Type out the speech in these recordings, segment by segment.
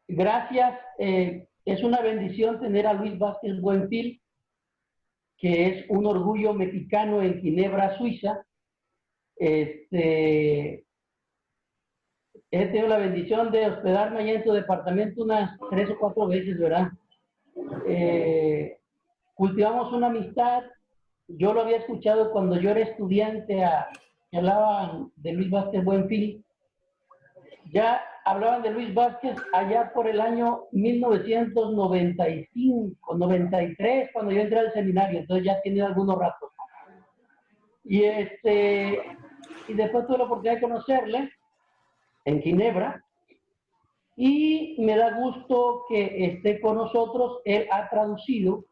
Gracias. Es una bendición tener a Luis Vázquez Buenfil, que es un orgullo mexicano en Ginebra, Suiza. He tenido la bendición de hospedarme allá en tu departamento unas 3 o 4 veces, ¿verdad? Cultivamos una amistad. Yo lo había escuchado cuando yo era estudiante, que hablaban de Luis Vázquez Buenfil. Ya hablaban de Luis Vázquez allá por el año 1995, 93, cuando yo entré al seminario, entonces ya tiene algunos ratos. Y después tuve la oportunidad de conocerle en Ginebra, y me da gusto que esté con nosotros. Él ha traducido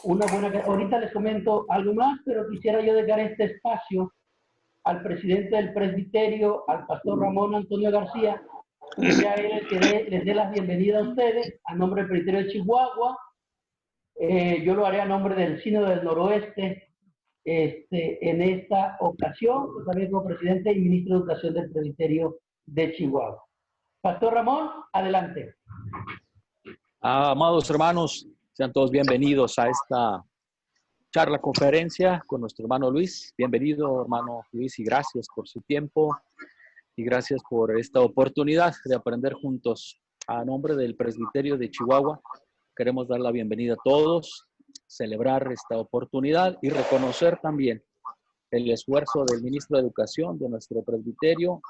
una buena... Ahorita les comento algo más, pero quisiera yo dejar este espacio al presidente del presbiterio, al pastor Ramón Antonio García, que sea él el que les dé la bienvenida a ustedes, a nombre del presbiterio de Chihuahua. Yo lo haré a nombre del Sínodo del Noroeste, en esta ocasión, pues también como presidente y ministro de Educación del presbiterio de Chihuahua. Pastor Ramón, adelante. Amados hermanos, sean todos bienvenidos a esta charla conferencia con nuestro hermano Luis. Bienvenido, hermano Luis, y gracias por su tiempo y gracias por esta oportunidad de aprender juntos. A nombre del presbiterio de Chihuahua, queremos dar la bienvenida a todos, celebrar esta oportunidad y reconocer también el esfuerzo del ministro de Educación, de nuestro presbiterio,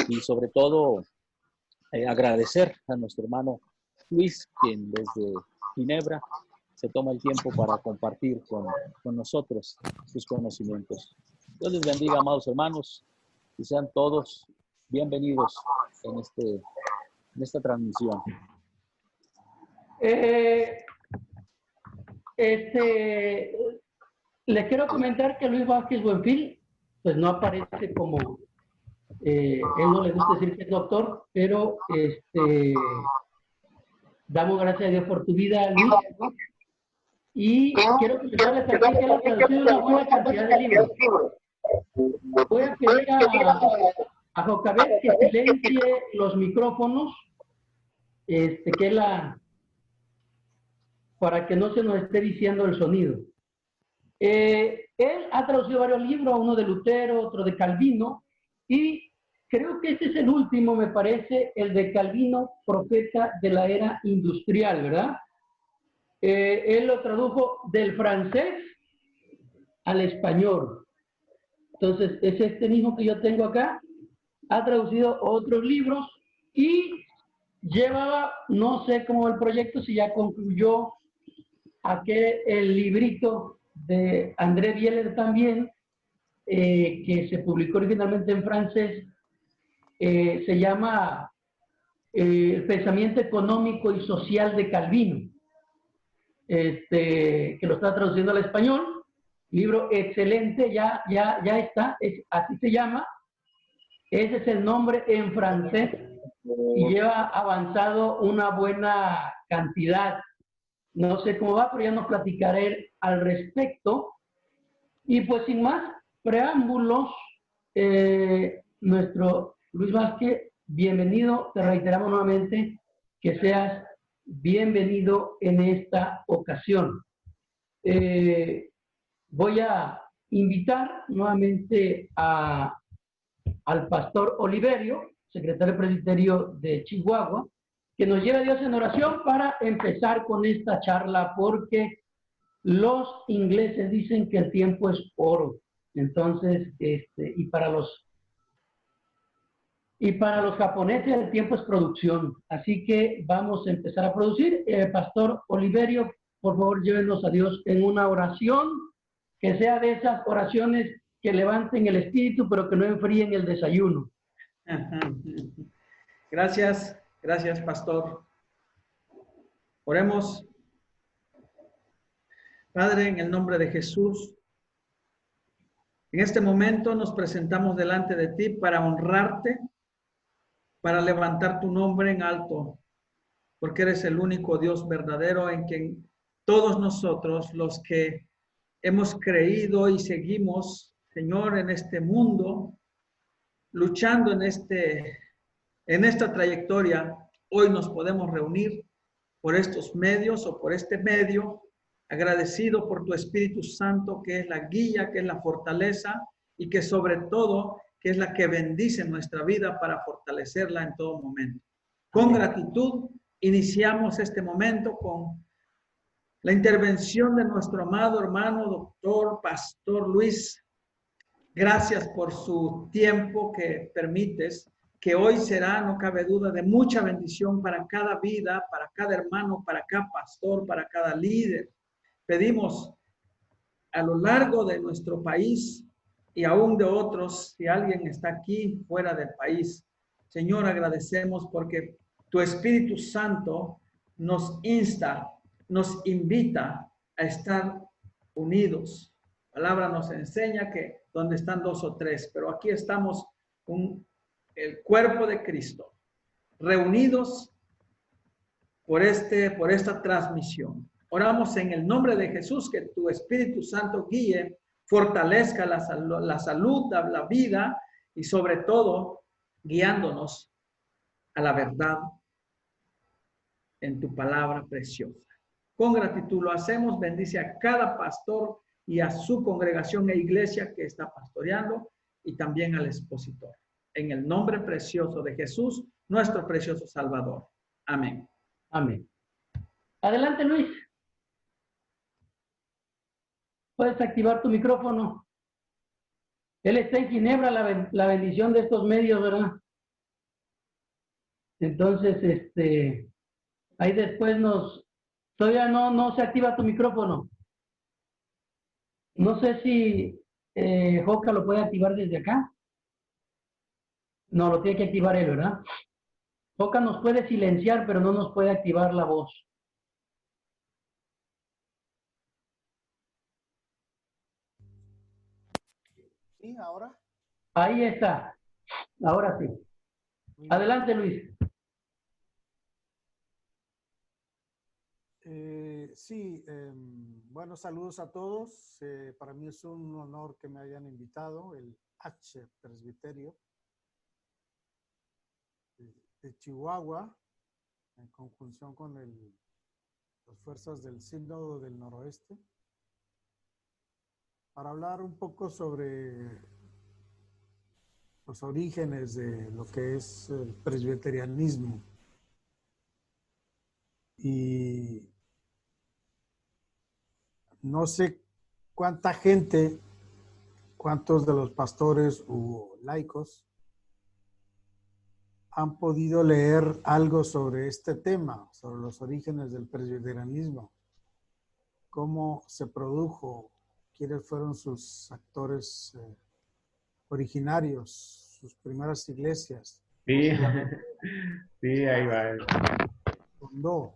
y sobre todo agradecer a nuestro hermano Luis, quien desde Ginebra se toma el tiempo para compartir con nosotros sus conocimientos. Dios les bendiga, amados hermanos, y sean todos bienvenidos en esta transmisión. Les quiero comentar que Luis Vázquez Buenfil, pues no aparece como, él no le gusta decir que es doctor, pero damos gracias a Dios por tu vida, Luis. Y quiero comentarles también que él ha traducido una buena cantidad de libros. Voy a pedir a Jocabet que silencie los micrófonos, para que no se nos esté diciendo el sonido. Él ha traducido varios libros, uno de Lutero, otro de Calvino, y creo que este es el último, me parece, el de Calvino, profeta de la era industrial, ¿verdad? Él lo tradujo del francés al español. Entonces, es este mismo que yo tengo acá. Ha traducido otros libros y llevaba, no sé cómo va el proyecto, si ya concluyó el librito de André Bieler también, que se publicó originalmente en francés. Se llama El pensamiento económico y social de Calvino, que lo está traduciendo al español. Libro excelente, ya está, así se llama. Ese es el nombre en francés y lleva avanzado una buena cantidad. No sé cómo va, pero ya nos platicaré al respecto. Y pues sin más preámbulos, nuestro Luis Vázquez, bienvenido. Te reiteramos nuevamente que seas bienvenido en esta ocasión. Voy a invitar nuevamente al pastor Oliverio, secretario del presbiterio de Chihuahua, que nos lleve a Dios en oración para empezar con esta charla, porque los ingleses dicen que el tiempo es oro. Entonces, y para los japoneses el tiempo es producción. Así que vamos a empezar a producir. Pastor Oliverio, por favor, llévenos a Dios en una oración, que sea de esas oraciones que levanten el espíritu, pero que no enfríen el desayuno. Gracias, pastor. Oremos. Padre, en el nombre de Jesús, en este momento nos presentamos delante de ti para honrarte, para levantar tu nombre en alto, porque eres el único Dios verdadero en quien todos nosotros, los que hemos creído y seguimos, Señor, en este mundo, luchando en esta trayectoria, hoy nos podemos reunir por estos medios o por este medio, agradecido por tu Espíritu Santo, que es la guía, que es la fortaleza y que sobre todo, que es la que bendice nuestra vida para fortalecerla en todo momento. Con gratitud, iniciamos este momento con la intervención de nuestro amado hermano, doctor, pastor Luis. Gracias por su tiempo que permites, que hoy será, no cabe duda, de mucha bendición para cada vida, para cada hermano, para cada pastor, para cada líder. Pedimos a lo largo de nuestro país y aún de otros, si alguien está aquí fuera del país, Señor, agradecemos porque tu Espíritu Santo nos insta, nos invita a estar unidos. La palabra nos enseña que donde están dos o tres, pero aquí estamos con el cuerpo de Cristo, reunidos por esta transmisión. Oramos en el nombre de Jesús, que tu Espíritu Santo guíe, fortalezca la salud, la vida y sobre todo guiándonos a la verdad en tu palabra preciosa. Con gratitud lo hacemos, bendice a cada pastor y a su congregación e iglesia que está pastoreando y también al expositor. En el nombre precioso de Jesús, nuestro precioso Salvador. Amén. Amén. Adelante, Luis. Puedes activar tu micrófono. Él está en Ginebra, la bendición de estos medios, ¿verdad? Entonces, ahí después todavía no se activa tu micrófono. No sé si Joca lo puede activar desde acá. No, lo tiene que activar él, ¿verdad? Joca nos puede silenciar, pero no nos puede activar la voz. Sí, ahora. Ahí está. Ahora sí. Adelante, Luis. Sí, buenos saludos a todos. Para mí es un honor que me hayan invitado, el H Presbiterio de Chihuahua, en conjunción con las fuerzas del Sínodo del Noroeste, para hablar un poco sobre los orígenes de lo que es el presbiterianismo. Y no sé cuánta gente, cuántos de los pastores u laicos han podido leer algo sobre este tema, sobre los orígenes del presbiterianismo, cómo se produjo, quiénes fueron sus actores originarios, sus primeras iglesias. Sí, sí, ahí va. Fundó.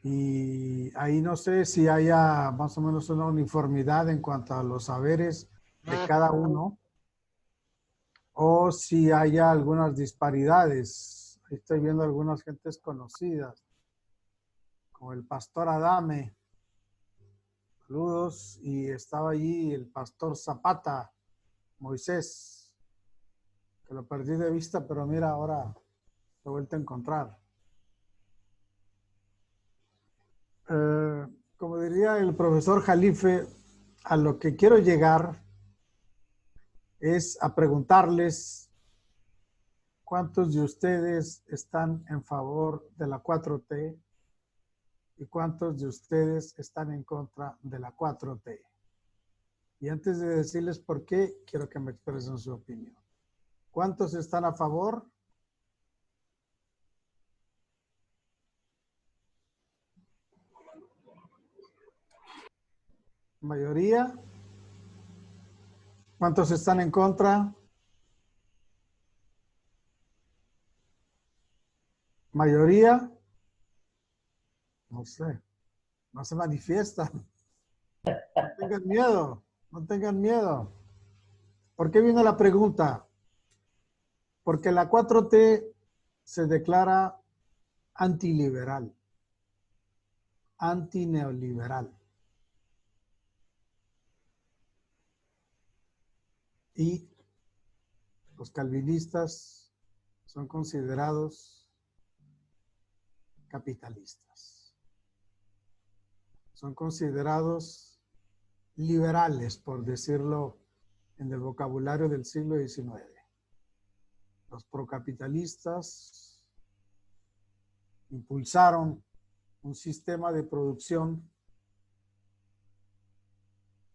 Y ahí no sé si haya más o menos una uniformidad en cuanto a los saberes de cada uno o si haya algunas disparidades. Estoy viendo algunas gentes conocidas, como el pastor Adame. Saludos. Y estaba allí el pastor Zapata, Moisés, que lo perdí de vista, pero mira, ahora lo he vuelto a encontrar. Como diría el profesor Jalife, a lo que quiero llegar es a preguntarles cuántos de ustedes están en favor de la 4T y cuántos de ustedes están en contra de la 4T. Y antes de decirles por qué, quiero que me expresen su opinión. ¿Cuántos están a favor? ¿Mayoría? ¿Cuántos están en contra? ¿Mayoría? No sé, no se manifiestan. No tengan miedo, no tengan miedo. ¿Por qué viene la pregunta? Porque la 4T se declara antiliberal, antineoliberal. Y los calvinistas son considerados capitalistas. Son considerados liberales, por decirlo en el vocabulario del siglo XIX. Los procapitalistas impulsaron un sistema de producción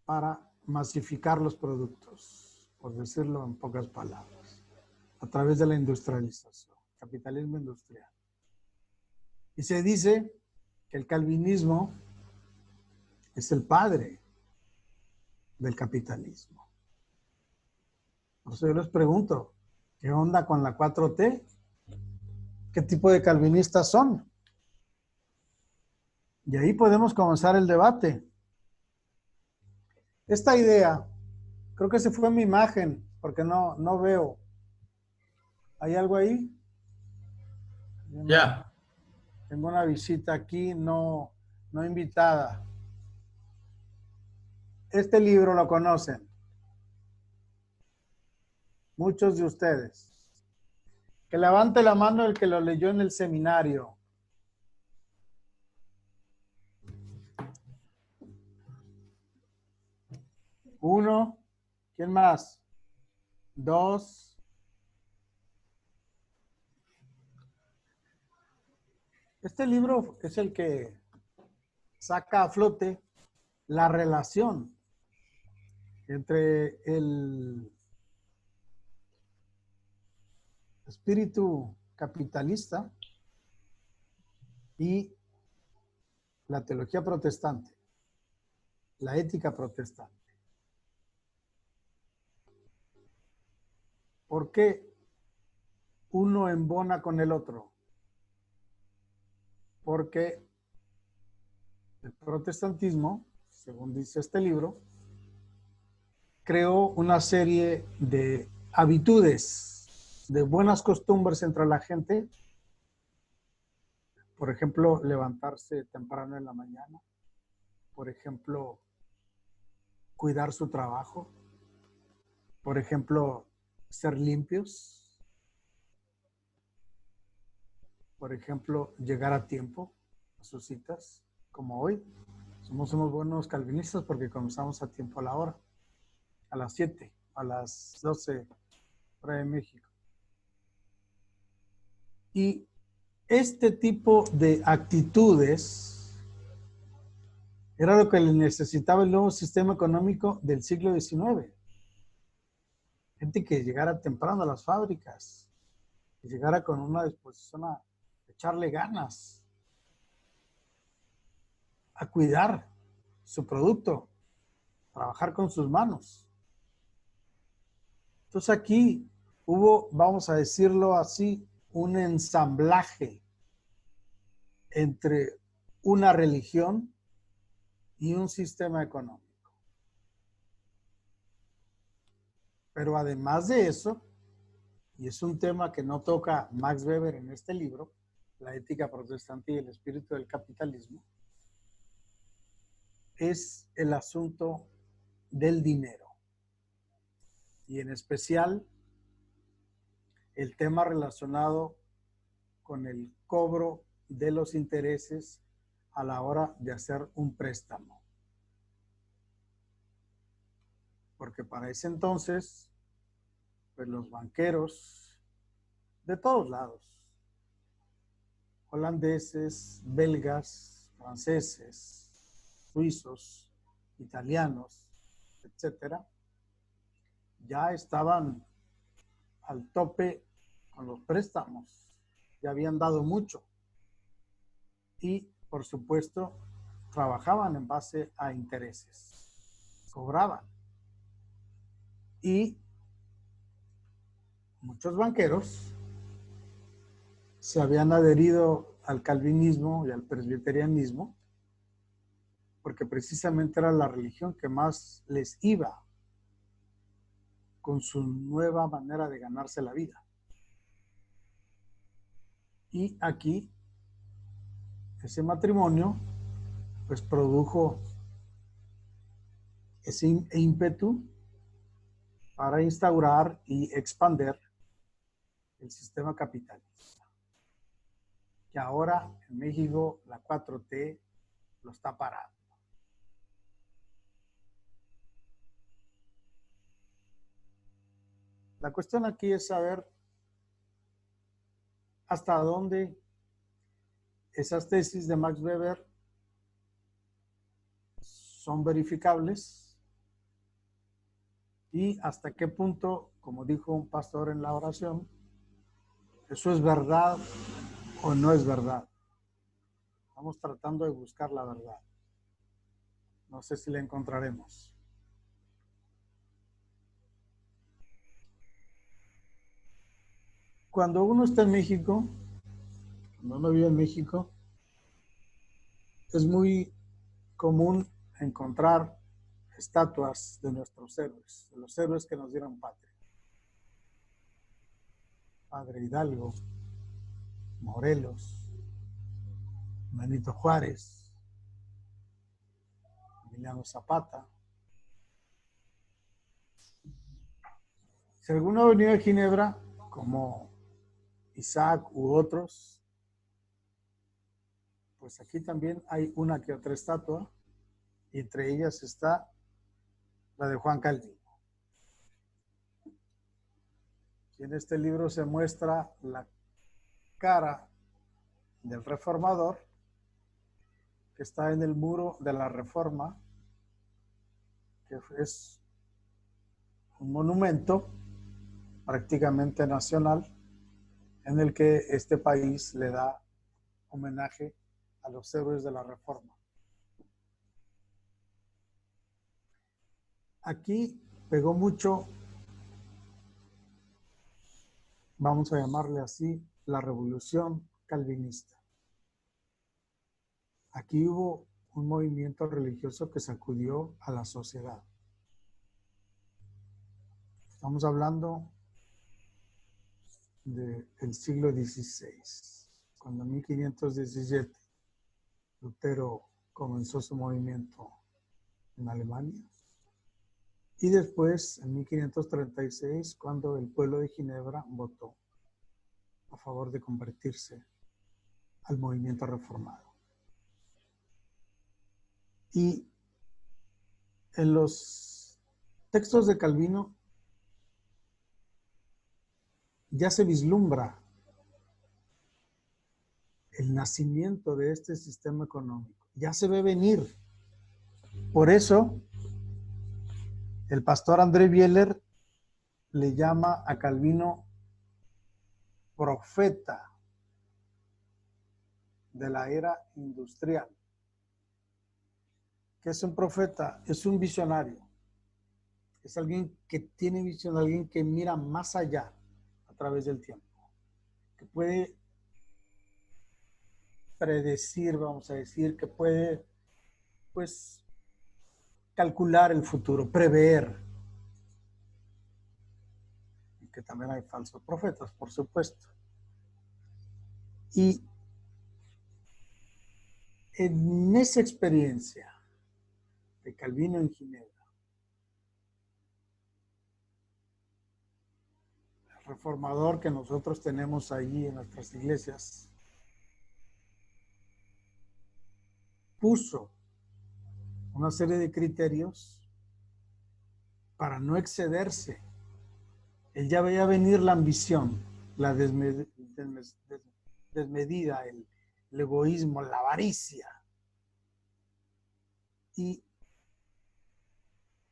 para masificar los productos, por decirlo en pocas palabras, a través de la industrialización, capitalismo industrial. Y se dice que el calvinismo es el padre del capitalismo. Por eso yo les pregunto, ¿qué onda con la 4T? ¿Qué tipo de calvinistas son? Y ahí podemos comenzar el debate. Esta idea, creo que se fue mi imagen, porque no veo. ¿Hay algo ahí? Ya. Tengo una visita aquí, no invitada. Este libro lo conocen muchos de ustedes. Que levante la mano el que lo leyó en el seminario. Uno. ¿Quién más? Dos. Este libro es el que saca a flote la relación entre el espíritu capitalista y la teología protestante, la ética protestante. ¿Por qué uno embona con el otro? Porque el protestantismo, según dice este libro, creó una serie de habitudes, de buenas costumbres entre la gente. Por ejemplo, levantarse temprano en la mañana. Por ejemplo, cuidar su trabajo. Por ejemplo, ser limpios. Por ejemplo, llegar a tiempo a sus citas, como hoy. Somos buenos calvinistas porque comenzamos a tiempo a la hora. A las 7, a las 12, hora de México. Y este tipo de actitudes era lo que necesitaba el nuevo sistema económico del siglo XIX. Gente que llegara temprano a las fábricas, que llegara con una disposición a echarle ganas, a cuidar su producto, trabajar con sus manos. Entonces aquí hubo, vamos a decirlo así, un ensamblaje entre una religión y un sistema económico. Pero además de eso, y es un tema que no toca Max Weber en este libro, La ética protestante y el espíritu del capitalismo, es el asunto del dinero. Y en especial el tema relacionado con el cobro de los intereses a la hora de hacer un préstamo. Porque para ese entonces, pues los banqueros de todos lados, holandeses, belgas, franceses, suizos, italianos, etcétera, ya estaban al tope con los préstamos, ya habían dado mucho y, por supuesto, trabajaban en base a intereses, cobraban. Y muchos banqueros se habían adherido al calvinismo y al presbiterianismo porque precisamente era la religión que más les iba con su nueva manera de ganarse la vida. Y aquí ese matrimonio pues produjo ese ímpetu para instaurar y expandir el sistema capitalista, que ahora en México la 4T lo está parando. La cuestión aquí es saber hasta dónde esas tesis de Max Weber son verificables y hasta qué punto, como dijo un pastor en la oración, eso es verdad o no es verdad. Estamos tratando de buscar la verdad. No sé si la encontraremos. Cuando uno está en México, cuando uno vive en México, es muy común encontrar estatuas de nuestros héroes, de los héroes que nos dieron patria. Padre Hidalgo, Morelos, Benito Juárez, Emiliano Zapata. Si alguno ha venido a Ginebra, como Isaac u otros, pues aquí también hay una que otra estatua, y entre ellas está la de Juan Calvino. Y en este libro se muestra la cara del reformador que está en el muro de la Reforma, que es un monumento prácticamente nacional en el que este país le da homenaje a los héroes de la Reforma. Aquí pegó mucho, vamos a llamarle así, la revolución calvinista. Aquí hubo un movimiento religioso que sacudió a la sociedad. Estamos hablando del siglo XVI, cuando en 1517 Lutero comenzó su movimiento en Alemania, y después en 1536 cuando el pueblo de Ginebra votó a favor de convertirse al movimiento reformado. Y en los textos de Calvino ya se vislumbra el nacimiento de este sistema económico. Ya se ve venir. Por eso, el pastor André Bieler le llama a Calvino profeta de la era industrial. ¿Qué es un profeta? Es un visionario. Es alguien que tiene visión, alguien que mira más allá a través del tiempo, que puede predecir, vamos a decir, que puede, pues, calcular el futuro, prever. Y que también hay falsos profetas, por supuesto. Y en esa experiencia de Calvino en Ginebra, el reformador que nosotros tenemos allí en nuestras iglesias, puso una serie de criterios para no excederse. Él ya veía venir la ambición, la desmedida, el egoísmo, la avaricia. Y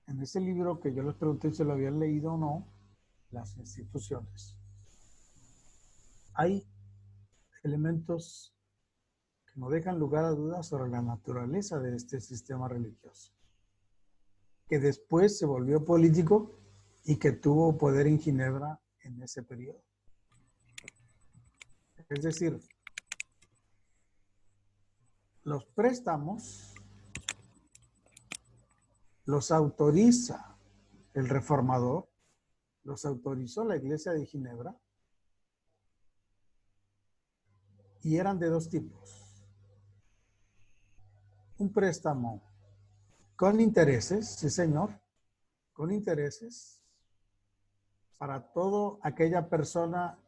en ese libro que yo les pregunté si lo habían leído o no, las instituciones, hay elementos que no dejan lugar a dudas sobre la naturaleza de este sistema religioso, que después se volvió político y que tuvo poder en Ginebra en ese periodo. Es decir, los préstamos los autoriza el reformador, los autorizó la Iglesia de Ginebra, y eran de dos tipos. Un préstamo con intereses, sí señor, con intereses, para toda aquella persona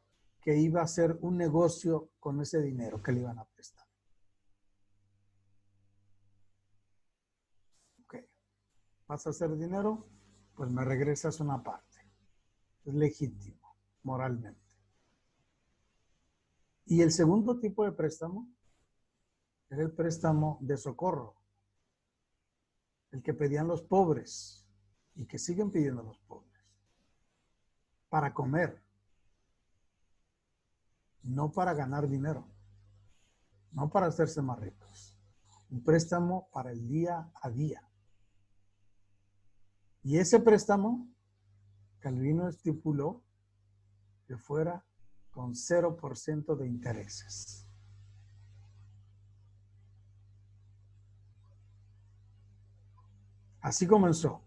que iba a hacer un negocio con ese dinero que le iban a prestar. Ok, ¿vas a hacer dinero? Pues me regresas una parte. Es legítimo, moralmente. Y el segundo tipo de préstamo era el préstamo de socorro, el que pedían los pobres y que siguen pidiendo los pobres, para comer, no para ganar dinero, no para hacerse más ricos. Un préstamo para el día a día. Y ese préstamo, Calvino estipuló que fuera con 0% de intereses. Así comenzó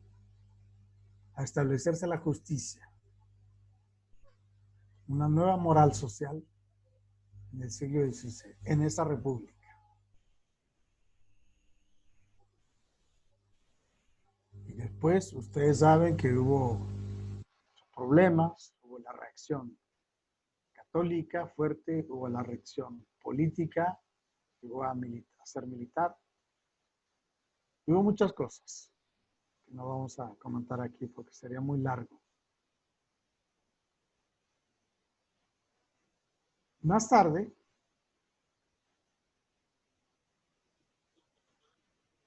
a establecerse la justicia, una nueva moral social en el siglo XVI, en esa república. Y después ustedes saben que hubo problemas, hubo la reacción católica fuerte, hubo la reacción política, llegó a ser militar. Hubo muchas cosas que no vamos a comentar aquí porque sería muy largo. Más tarde,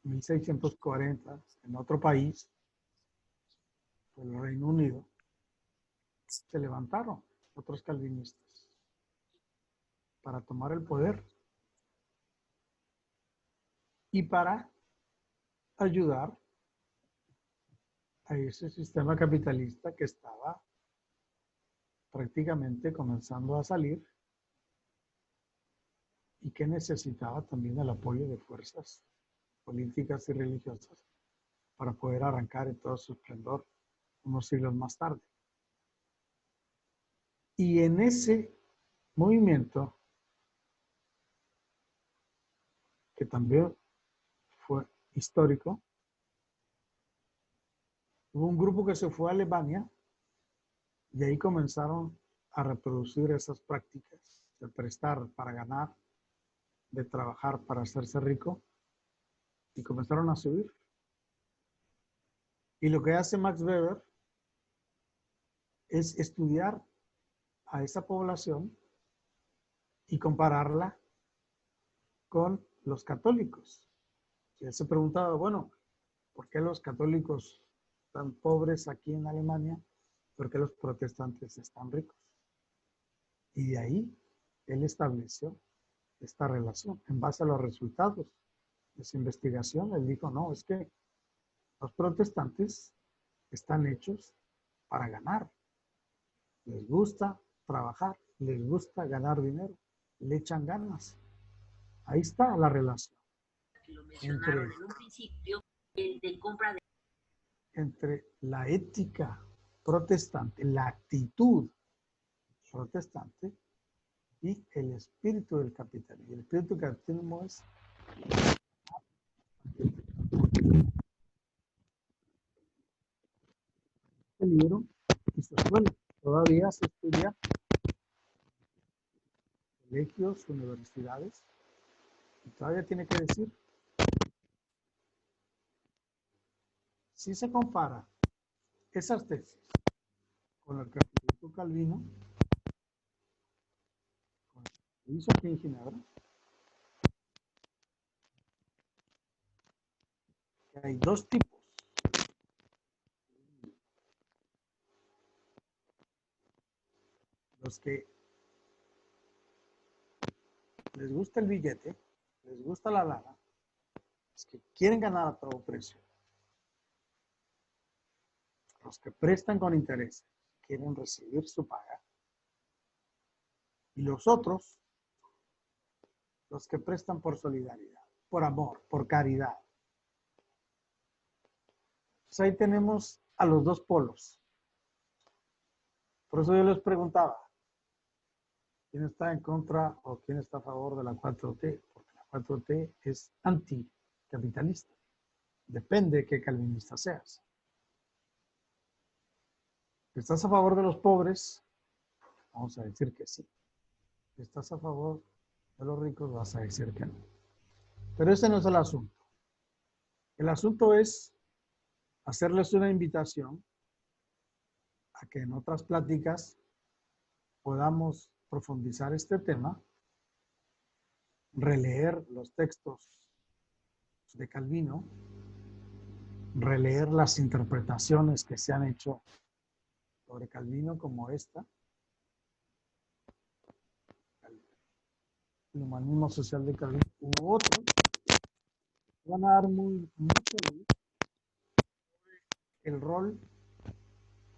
en 1640, en otro país, el Reino Unido, se levantaron otros calvinistas para tomar el poder y para ayudar a ese sistema capitalista que estaba prácticamente comenzando a salir y que necesitaba también el apoyo de fuerzas políticas y religiosas para poder arrancar en todo su esplendor unos siglos más tarde. Y en ese movimiento, que también fue histórico, hubo un grupo que se fue a Alemania y ahí comenzaron a reproducir esas prácticas de prestar para ganar, de trabajar para hacerse rico, y comenzaron a subir. Y lo que hace Max Weber es estudiar a esa población y compararla con los católicos. Y él se preguntaba, bueno, ¿por qué los católicos están pobres aquí en Alemania? ¿Por qué los protestantes están ricos? Y de ahí él estableció esta relación en base a los resultados de su investigación. Él dijo, no, es que los protestantes están hechos para ganar. Les gusta trabajar, les gusta ganar dinero, le echan ganas. Ahí está la relación entre la ética protestante, la actitud protestante y el espíritu del capitalismo. El espíritu del capitalismo es el libro y se suele. Todavía se estudia en colegios, universidades, y todavía tiene que decir, si se compara esas tesis con el que publicó Calvino, con lo que hizo aquí en Ginebra, que hay dos tipos. Los que les gusta el billete, les gusta la lana, los que quieren ganar a todo precio, los que prestan con interés, quieren recibir su paga, y los otros, los que prestan por solidaridad, por amor, por caridad. Pues ahí tenemos a los dos polos. Por eso yo les preguntaba, ¿quién está en contra o quién está a favor de la 4T? Porque la 4T es anticapitalista. Depende de qué calvinista seas. ¿Estás a favor de los pobres? Vamos a decir que sí. Si estás a favor de los ricos, vas a decir que no. Pero ese no es el asunto. El asunto es hacerles una invitación a que en otras pláticas podamos profundizar este tema, releer los textos de Calvino, releer las interpretaciones que se han hecho sobre Calvino como esta, el humanismo social de Calvino u otros, van a dar mucho luz el rol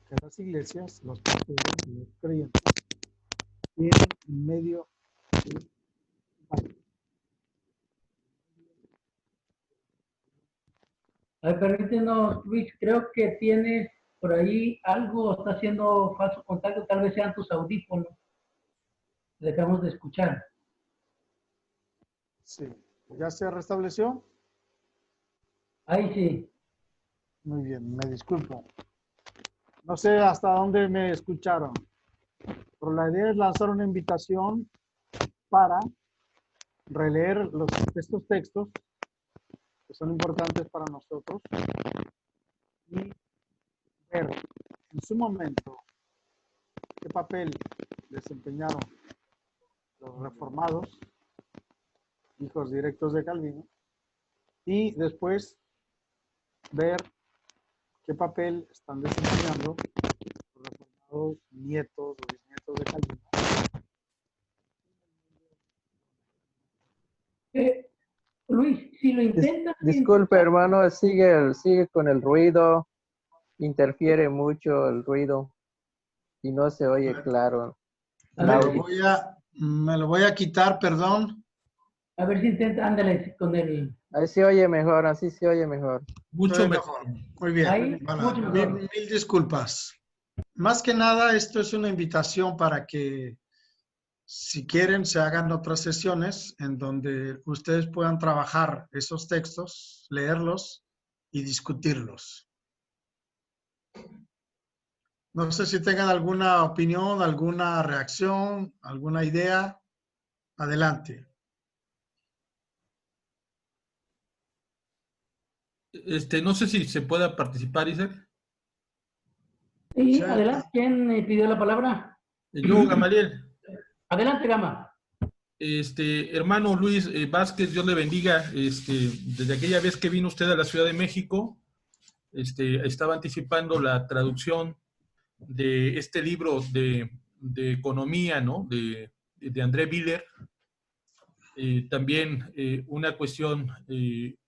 que las iglesias, los pastores y los creyentes tienen en medio de A ver, permítenos, Luis, creo que tienes por ahí algo, está haciendo falso contacto, tal vez sean tus audífonos. Dejamos de escuchar. Sí, ¿ya se restableció? Ahí sí. Muy bien, me disculpo. No sé hasta dónde me escucharon, pero la idea es lanzar una invitación para releer estos textos que son importantes para nosotros y ver en su momento qué papel desempeñaron los reformados, hijos directos de Calvino, y después ver qué papel están desempeñando los reformados nietos o bisnietos de Calvino. Luis, si lo intentas... Disculpe, hermano, sigue con el ruido. Interfiere mucho el ruido y no se oye claro. Me lo voy a quitar, perdón. A ver si intenta, ándale con el... Ahí se oye mejor, así se oye mejor. Mucho mejor. Muy bien. Ahí, mucho mejor. Mil disculpas. Más que nada, esto es una invitación para que, si quieren, se hagan otras sesiones en donde ustedes puedan trabajar esos textos, leerlos y discutirlos. No sé si tengan alguna opinión, alguna reacción, alguna idea. Adelante. No sé si se pueda participar, Isaac. Sí, adelante. ¿Quién pidió la palabra? Yo, Gamaliel. Adelante, Gama. Hermano Luis Vázquez, Dios le bendiga. Desde aquella vez que vino usted a la Ciudad de México, estaba anticipando la traducción de este libro de economía, ¿no? De André Biller. También una cuestión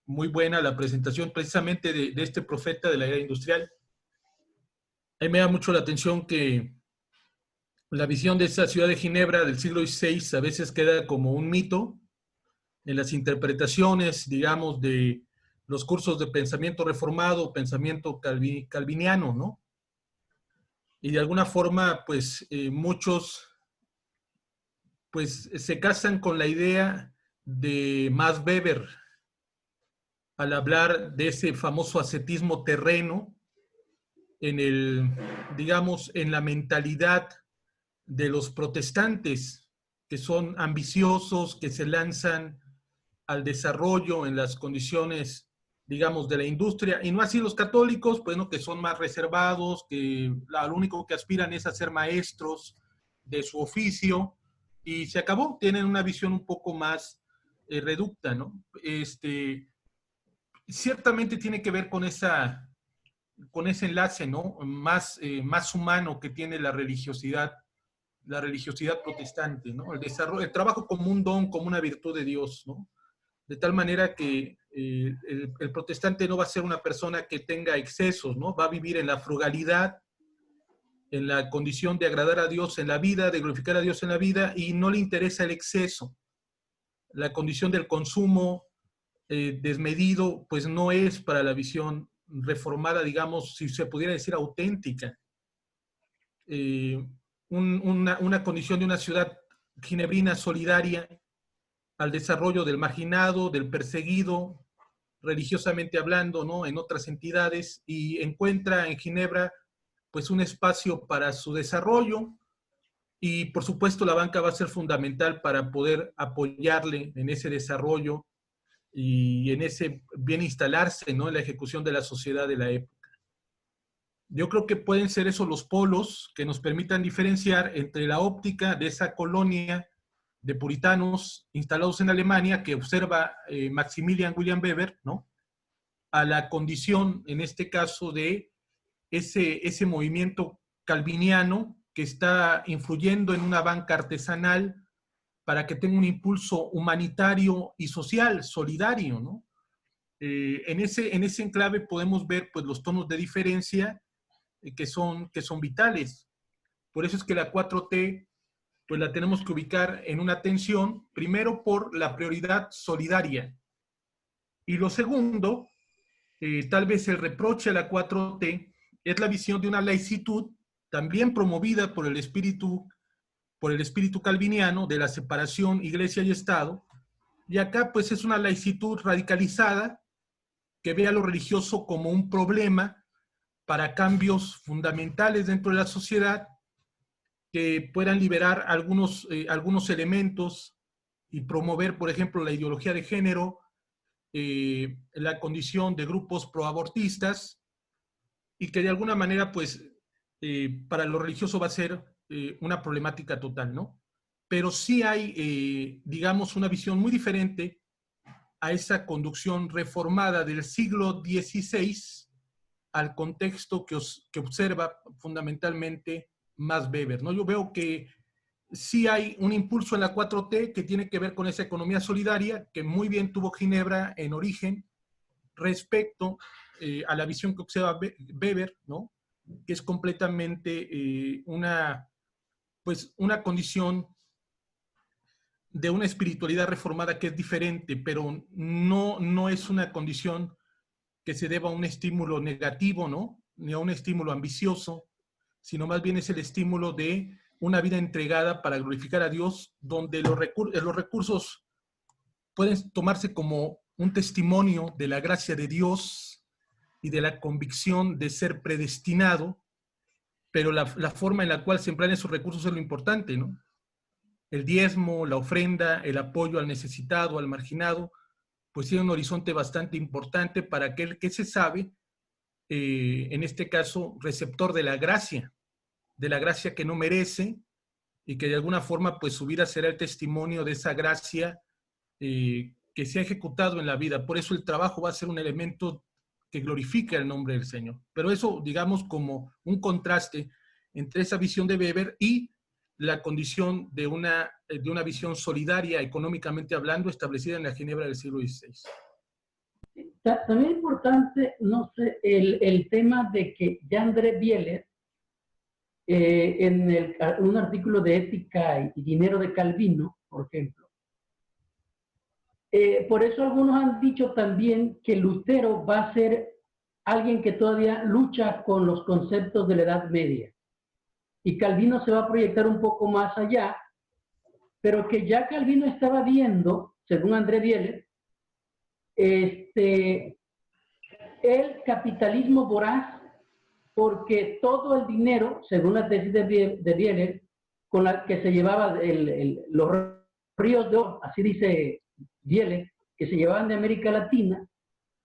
muy buena, la presentación precisamente de este profeta de la era industrial. A mí me da mucho la atención que la visión de esa ciudad de Ginebra del siglo XVI a veces queda como un mito en las interpretaciones, digamos, de los cursos de pensamiento reformado, pensamiento calviniano, ¿no? Y de alguna forma, pues, muchos pues se casan con la idea de Max Weber al hablar de ese famoso ascetismo terreno digamos, en la mentalidad de los protestantes, que son ambiciosos, que se lanzan al desarrollo en las condiciones, digamos, de la industria, y no así los católicos, pues, ¿no? Que son más reservados, que lo único que aspiran es a ser maestros de su oficio, y se acabó, tienen una visión un poco más reducta, ¿no? Ciertamente tiene que ver con ese enlace, ¿no? Más humano que tiene la religiosidad protestante, ¿no? El trabajo como un don, como una virtud de Dios, ¿no? De tal manera que el protestante no va a ser una persona que tenga excesos, ¿no? Va a vivir en la frugalidad, en la condición de agradar a Dios en la vida, de glorificar a Dios en la vida, y no le interesa el exceso. La condición del consumo desmedido, pues no es para la visión reformada, digamos, si se pudiera decir auténtica. Una condición de una ciudad ginebrina solidaria al desarrollo del marginado, del perseguido, religiosamente hablando, ¿no? En otras entidades, y encuentra en Ginebra pues un espacio para su desarrollo, Y por supuesto la banca va a ser fundamental para poder apoyarle en ese desarrollo y en ese bien instalarse, ¿no?, en la ejecución de la sociedad de la época. Yo creo que pueden ser esos los polos que nos permitan diferenciar entre la óptica de esa colonia de puritanos instalados en Alemania que observa Maximilian William Weber, ¿no?, a la condición, en este caso, de ese movimiento calviniano que está influyendo en una banca artesanal para que tenga un impulso humanitario y social, solidario, ¿no? En ese enclave podemos ver, pues, los tonos de diferencia que son vitales. Por eso es que la 4T, pues, la tenemos que ubicar en una tensión, primero por la prioridad solidaria. Y lo segundo, tal vez el reproche a la 4T es la visión de una laicitud también promovida por el espíritu calviniano de la separación iglesia y Estado. Y acá pues es una laicitud radicalizada que ve a lo religioso como un problema para cambios fundamentales dentro de la sociedad que puedan liberar algunos elementos y promover, por ejemplo, la ideología de género, la condición de grupos proabortistas, y que de alguna manera, pues, para lo religioso va a ser una problemática total, ¿no? Pero sí hay, digamos, una visión muy diferente a esa conducción reformada del siglo XVI al contexto que observa fundamentalmente Max Weber, ¿no? Yo veo que sí hay un impulso en la 4T que tiene que ver con esa economía solidaria que muy bien tuvo Ginebra en origen respecto a la visión que observa Weber, ¿no?, que es completamente una condición de una espiritualidad reformada que es diferente, pero no es una condición que se deba a un estímulo negativo, ¿no?, ni a un estímulo ambicioso, sino más bien es el estímulo de una vida entregada para glorificar a Dios, donde los recursos pueden tomarse como un testimonio de la gracia de Dios y de la convicción de ser predestinado, pero la forma en la cual se emplean esos recursos es lo importante, ¿no? El diezmo, la ofrenda, el apoyo al necesitado, al marginado, pues tiene un horizonte bastante importante para aquel que se sabe, en este caso, receptor de la gracia que no merece, y que de alguna forma, pues, su vida será el testimonio de esa gracia que se ha ejecutado en la vida. Por eso el trabajo va a ser un elemento que glorifica el nombre del Señor. Pero eso, digamos, como un contraste entre esa visión de Weber y la condición de una visión solidaria, económicamente hablando, establecida en la Ginebra del siglo XVI. También es importante, no sé, el tema de que Jean-André Bieler, en un artículo de Ética y Dinero de Calvino, por ejemplo, por eso algunos han dicho también que Lutero va a ser alguien que todavía lucha con los conceptos de la Edad Media. Y Calvino se va a proyectar un poco más allá, pero que ya Calvino estaba viendo, según André Bieler, el capitalismo voraz, porque todo el dinero, según la tesis de Bieler, con la que se llevaba los ríos de oro, así dice Bieler, que se llevaban de América Latina,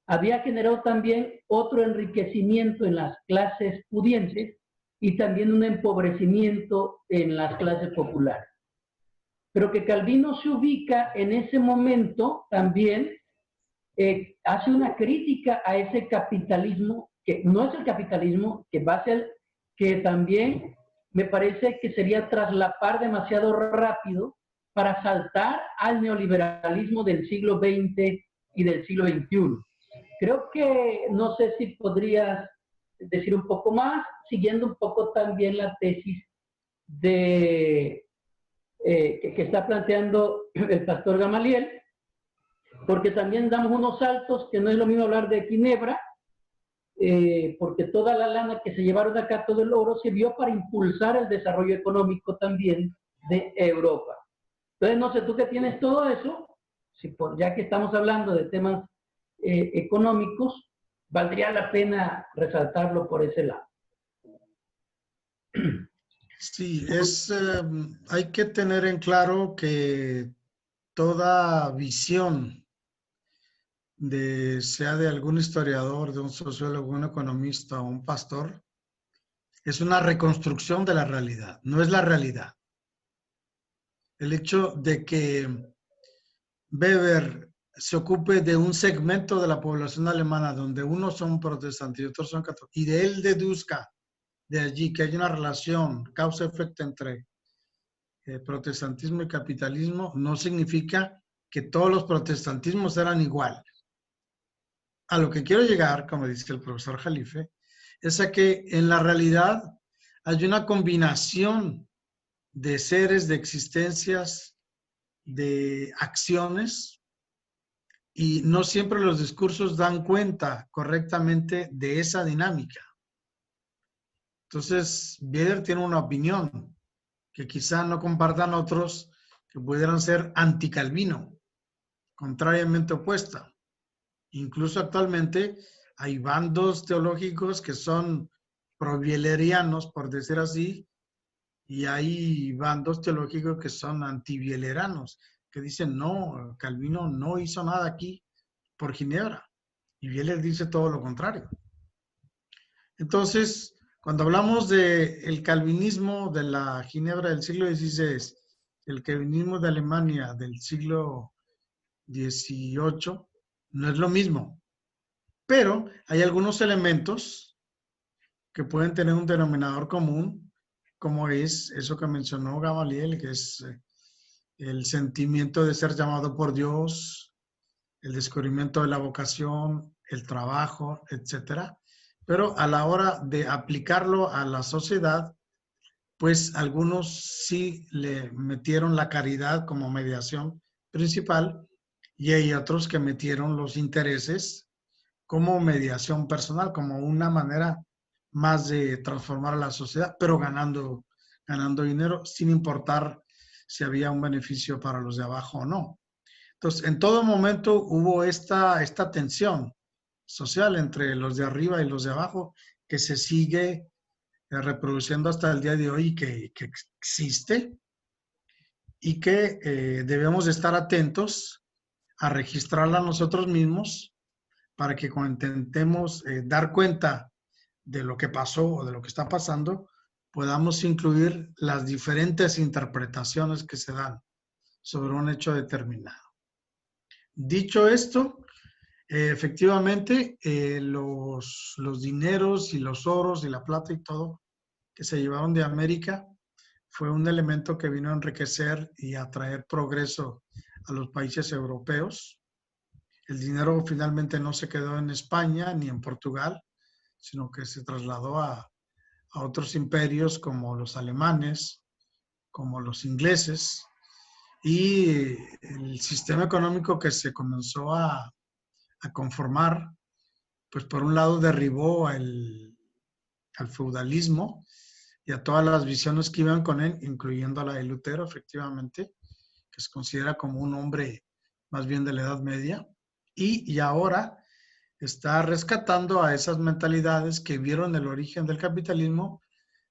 había generado también otro enriquecimiento en las clases pudientes y también un empobrecimiento en las clases populares. Pero que Calvino se ubica en ese momento también, hace una crítica a ese capitalismo, que no es el capitalismo, que va a ser, que también me parece que sería traslapar demasiado rápido para saltar al neoliberalismo del siglo XX y del siglo XXI. Creo que, no sé si podrías decir un poco más, siguiendo un poco también la tesis de, que está planteando el pastor Gamaliel, porque también damos unos saltos que no es lo mismo hablar de Ginebra, porque toda la lana que se llevaron acá, todo el oro, sirvió para impulsar el desarrollo económico también de Europa. Entonces, no sé, tú que tienes todo eso, ya que estamos hablando de temas económicos, valdría la pena resaltarlo por ese lado. Sí, hay que tener en claro que toda visión sea de algún historiador, de un sociólogo, un economista o un pastor, es una reconstrucción de la realidad, no es la realidad. El hecho de que Weber se ocupe de un segmento de la población alemana donde unos son protestantes y otros son católicos, y de él deduzca de allí que hay una relación, causa-efecto entre protestantismo y capitalismo, no significa que todos los protestantismos eran iguales. A lo que quiero llegar, como dice el profesor Jalife, es a que en la realidad hay una combinación de seres, de existencias, de acciones, y no siempre los discursos dan cuenta correctamente de esa dinámica. Entonces, Bieder tiene una opinión que quizá no compartan otros que pudieran ser anticalvino, contrariamente opuesta. Incluso actualmente hay bandos teológicos que son probielerianos, por decir así, y hay bandos teológicos que son antibieleranos, que dicen, no, Calvino no hizo nada aquí por Ginebra. Y Bieler dice todo lo contrario. Entonces, cuando hablamos del calvinismo de la Ginebra del siglo XVI, el calvinismo de Alemania del siglo XVIII, no es lo mismo. Pero hay algunos elementos que pueden tener un denominador común, como es eso que mencionó Gamaliel, que es el sentimiento de ser llamado por Dios, el descubrimiento de la vocación, el trabajo, etcétera. Pero a la hora de aplicarlo a la sociedad, pues algunos sí le metieron la caridad como mediación principal y hay otros que metieron los intereses como mediación personal, como una manera más de transformar a la sociedad, pero ganando dinero sin importar si había un beneficio para los de abajo o no. Entonces, en todo momento hubo esta tensión social entre los de arriba y los de abajo que se sigue reproduciendo hasta el día de hoy y que existe y que debemos estar atentos a registrarla nosotros mismos para que cuando intentemos dar cuenta de lo que pasó o de lo que está pasando, podamos incluir las diferentes interpretaciones que se dan sobre un hecho determinado. Dicho esto, efectivamente, los dineros y los oros y la plata y todo que se llevaron de América fue un elemento que vino a enriquecer y a traer progreso a los países europeos. El dinero finalmente no se quedó en España ni en Portugal, sino que se trasladó a otros imperios como los alemanes, como los ingleses, y el sistema económico que se comenzó a conformar, pues por un lado derribó al feudalismo y a todas las visiones que iban con él, incluyendo la de Lutero, efectivamente, que se considera como un hombre más bien de la Edad Media, y ahora está rescatando a esas mentalidades que vieron el origen del capitalismo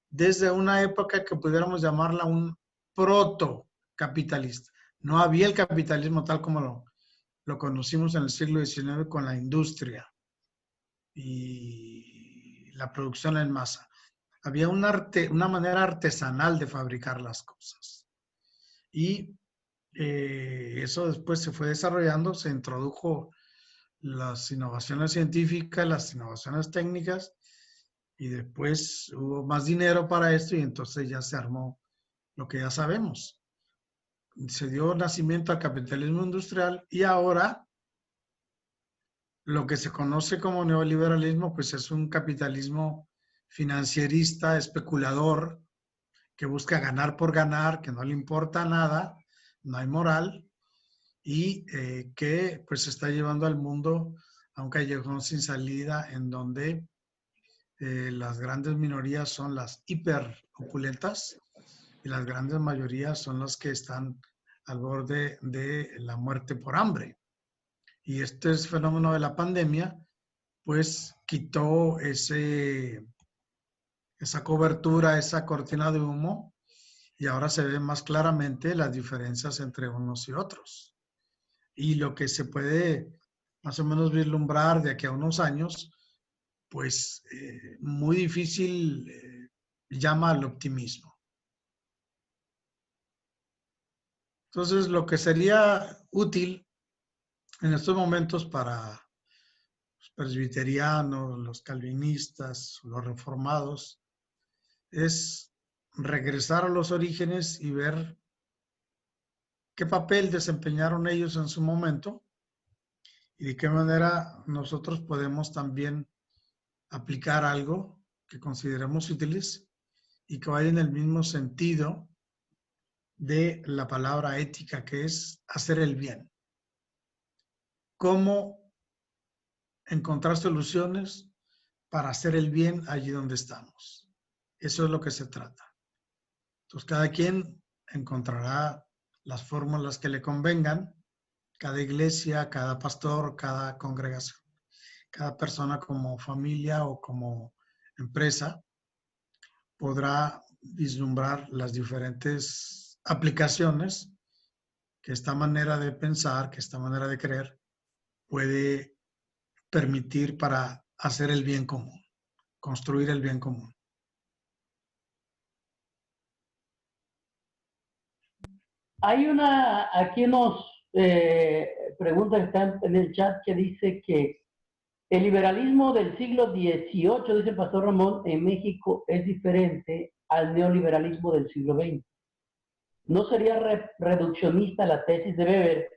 desde una época que pudiéramos llamarla un proto-capitalista. No había el capitalismo tal como lo conocimos en el siglo XIX con la industria y la producción en masa. Había una manera artesanal de fabricar las cosas. Y eso después se fue desarrollando, se introdujo las innovaciones científicas, las innovaciones técnicas, y después hubo más dinero para esto y entonces ya se armó lo que ya sabemos. Se dio nacimiento al capitalismo industrial y ahora lo que se conoce como neoliberalismo, pues es un capitalismo financierista, especulador, que busca ganar por ganar, que no le importa nada, no hay moral, y que pues está llevando al mundo a un callejón sin salida en donde las grandes minorías son las hiperopulentas y las grandes mayorías son las que están al borde de la muerte por hambre. Y este fenómeno de la pandemia, pues quitó ese esa cobertura, esa cortina de humo, y ahora se ven más claramente las diferencias entre unos y otros. Y lo que se puede más o menos vislumbrar de aquí a unos años, pues muy difícil llama al optimismo. Entonces, lo que sería útil en estos momentos para los presbiterianos, los calvinistas, los reformados, es regresar a los orígenes y ver qué papel desempeñaron ellos en su momento y de qué manera nosotros podemos también aplicar algo que consideremos útiles y que vaya en el mismo sentido de la palabra ética, que es hacer el bien. ¿Cómo encontrar soluciones para hacer el bien allí donde estamos? Eso es lo que se trata. Entonces, cada quien encontrará las fórmulas que le convengan, cada iglesia, cada pastor, cada congregación, cada persona como familia o como empresa podrá vislumbrar las diferentes aplicaciones que esta manera de pensar, que esta manera de creer puede permitir para hacer el bien común, construir el bien común. Hay aquí unos preguntas que están en el chat que dice que el liberalismo del siglo XVIII, dice el pastor Ramón, en México es diferente al neoliberalismo del siglo XX. ¿No sería reduccionista la tesis de Weber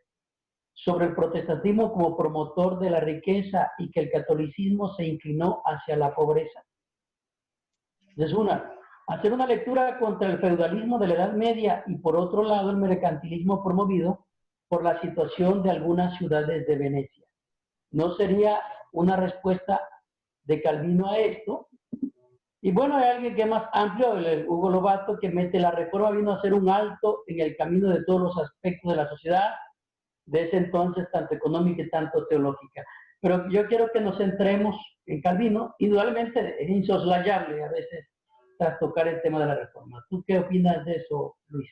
sobre el protestantismo como promotor de la riqueza y que el catolicismo se inclinó hacia la pobreza? Es hacer una lectura contra el feudalismo de la Edad Media y por otro lado el mercantilismo promovido por la situación de algunas ciudades de Venecia. ¿No sería una respuesta de Calvino a esto? Y bueno, hay alguien que es más amplio, Hugo Lobato, que mete la reforma vino a hacer un alto en el camino de todos los aspectos de la sociedad, de ese entonces, tanto económica y tanto teológica. Pero yo quiero que nos centremos en Calvino. Indudablemente es insoslayable a veces tras tocar el tema de la reforma. ¿Tú qué opinas de eso, Luis?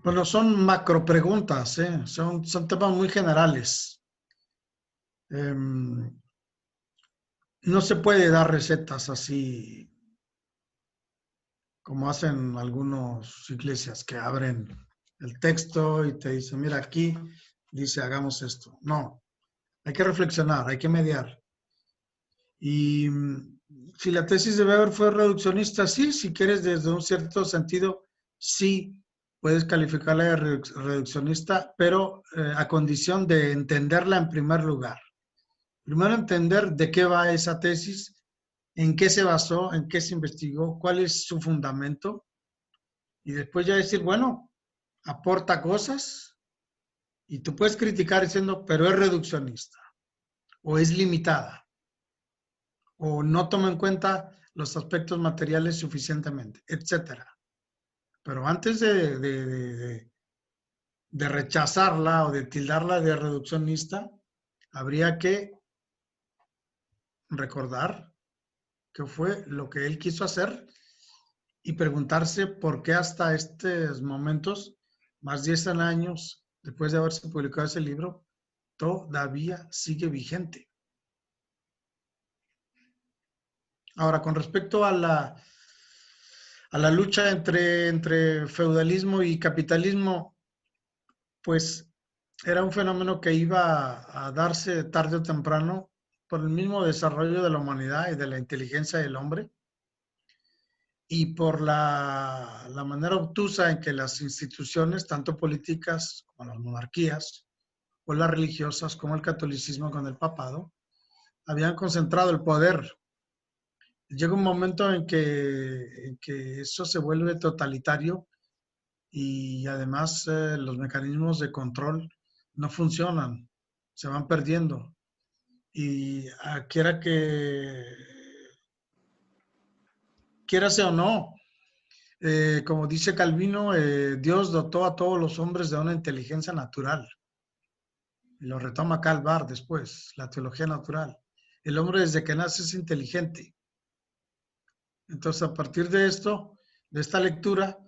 Bueno, son macro preguntas, son temas muy generales. No se puede dar recetas así como hacen algunas iglesias que abren el texto y te dicen, mira, aquí dice, hagamos esto. No, hay que reflexionar, hay que mediar. Y si la tesis de Weber fue reduccionista, sí, si quieres desde un cierto sentido, sí puedes calificarla de reduccionista, pero a condición de entenderla en primer lugar. Primero entender de qué va esa tesis, en qué se basó, en qué se investigó, cuál es su fundamento, y después ya decir, bueno, aporta cosas, y tú puedes criticar diciendo, pero es reduccionista, o es limitada, o no toma en cuenta los aspectos materiales suficientemente, etcétera. Pero antes de rechazarla o de tildarla de reduccionista, habría que recordar qué fue lo que él quiso hacer y preguntarse por qué hasta estos momentos, más de 10 años después de haberse publicado ese libro, todavía sigue vigente. Ahora, con respecto a la lucha entre feudalismo y capitalismo, pues era un fenómeno que iba a darse tarde o temprano por el mismo desarrollo de la humanidad y de la inteligencia del hombre y por la manera obtusa en que las instituciones, tanto políticas como las monarquías, o las religiosas como el catolicismo con el papado, habían concentrado el poder. Llega un momento en que eso se vuelve totalitario y además los mecanismos de control no funcionan, se van perdiendo. Y quiérase o no, como dice Calvino, Dios dotó a todos los hombres de una inteligencia natural. Y lo retoma Calvar después, la teología natural. El hombre desde que nace es inteligente. Entonces, a partir de esto, de esta lectura,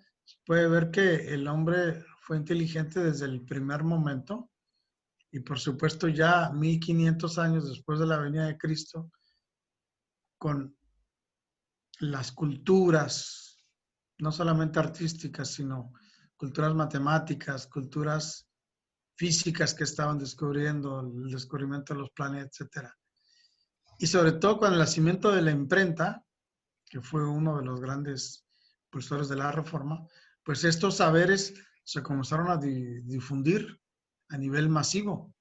puede ver que el hombre fue inteligente desde el primer momento y por supuesto ya 1500 años después de la venida de Cristo, con las culturas, no solamente artísticas, sino culturas matemáticas, culturas físicas que estaban descubriendo, el descubrimiento de los planetas, etc. Y sobre todo con el nacimiento de la imprenta, que fue uno de los grandes impulsores de la Reforma, pues estos saberes se comenzaron a difundir a nivel masivo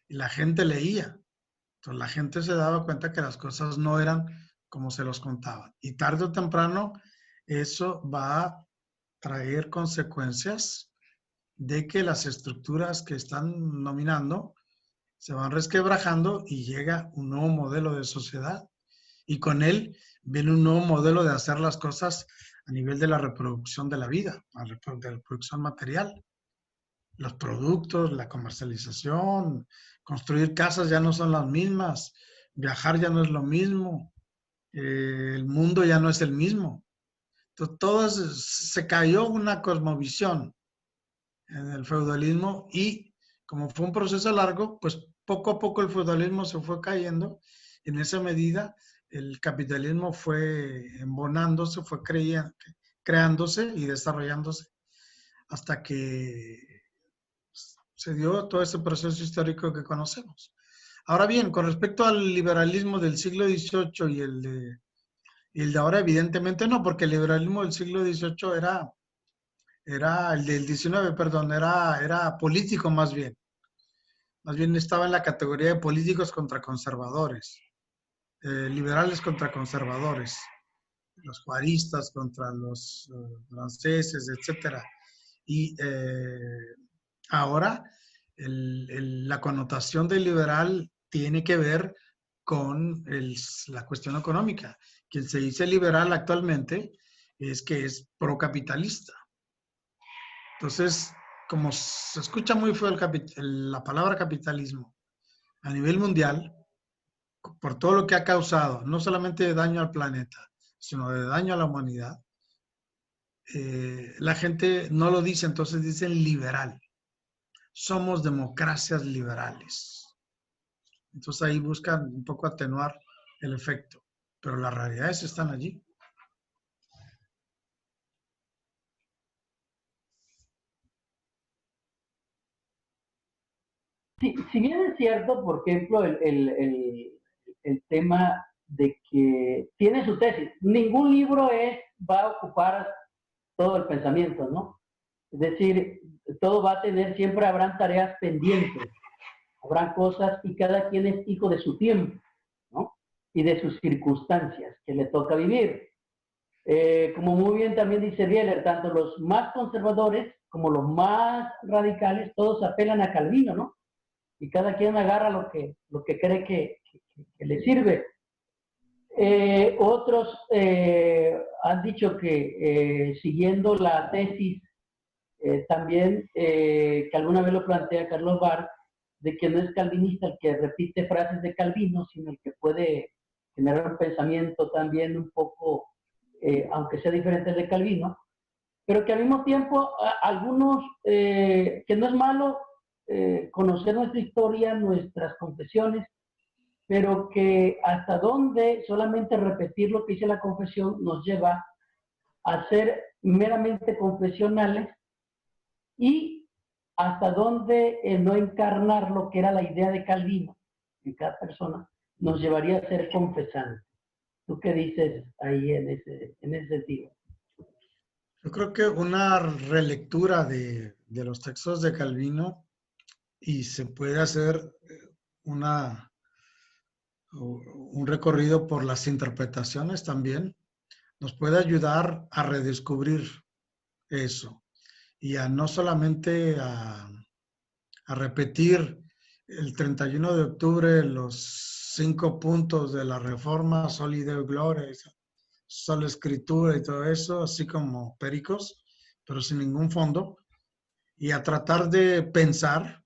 y la gente leía. Entonces la gente se daba cuenta que las cosas no eran como se los contaban. Y tarde o temprano eso va a traer consecuencias de que las estructuras que están nominando se van resquebrajando y llega un nuevo modelo de sociedad. Y con él viene un nuevo modelo de hacer las cosas a nivel de la reproducción de la vida, de la reproducción material. Los productos, la comercialización, construir casas ya no son las mismas, viajar ya no es lo mismo, el mundo ya no es el mismo. Entonces, todo se cayó una cosmovisión en el feudalismo y como fue un proceso largo, pues poco a poco el feudalismo se fue cayendo. En esa medida, el capitalismo fue embonándose, fue creándose y desarrollándose hasta que se dio todo ese proceso histórico que conocemos. Ahora bien, con respecto al liberalismo del siglo XVIII y el de ahora, evidentemente no, porque el liberalismo del siglo XVIII era el del XIX, perdón, era político más bien. Más bien estaba en la categoría de políticos contra conservadores, liberales contra conservadores, los juaristas contra los franceses, etc. Y ahora la connotación de liberal tiene que ver con la cuestión económica. Quien se dice liberal actualmente es que es procapitalista. Entonces, como se escucha muy feo la palabra capitalismo a nivel mundial, por todo lo que ha causado, no solamente de daño al planeta, sino de daño a la humanidad, la gente no lo dice, entonces dicen liberal. Somos democracias liberales. Entonces ahí buscan un poco atenuar el efecto, pero las realidades están allí. Sí, si bien es cierto, por ejemplo, el tema de que tiene su tesis, ningún libro va a ocupar todo el pensamiento, ¿no? Es decir, todo va a tener, siempre habrán tareas pendientes, habrán cosas y cada quien es hijo de su tiempo, ¿no? Y de sus circunstancias que le toca vivir. Como muy bien también dice Bieler, tanto los más conservadores como los más radicales, todos apelan a Calvino, ¿no? Y cada quien agarra lo que cree que le sirve. Otros han dicho que siguiendo la tesis también que alguna vez lo plantea Carlos Barth, de que no es calvinista el que repite frases de Calvino, sino el que puede generar un pensamiento también un poco, aunque sea diferente de Calvino, pero que al mismo tiempo algunos, que no es malo conocer nuestra historia, nuestras confesiones, pero que hasta dónde solamente repetir lo que dice la confesión nos lleva a ser meramente confesionales y hasta dónde no encarnar lo que era la idea de Calvino en cada persona nos llevaría a ser confesantes. ¿Tú qué dices ahí en ese sentido? Yo creo que una relectura de los textos de Calvino y se puede hacer un recorrido por las interpretaciones también, nos puede ayudar a redescubrir eso y a no solamente a repetir el 31 de octubre los 5 puntos de la Reforma, Sol y Deo Gloria, sola Escritura y todo eso, así como pericos, pero sin ningún fondo, y a tratar de pensar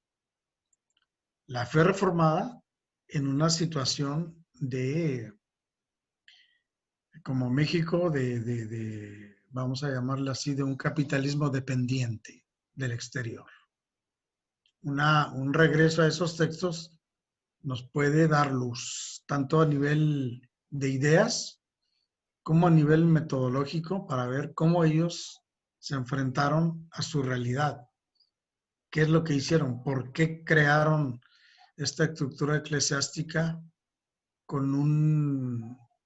la fe reformada en una situación de como México, vamos a llamarle así, de un capitalismo dependiente del exterior. Un regreso a esos textos nos puede dar luz, tanto a nivel de ideas como a nivel metodológico, para ver cómo ellos se enfrentaron a su realidad. ¿Qué es lo que hicieron? ¿Por qué crearon esta estructura eclesiástica con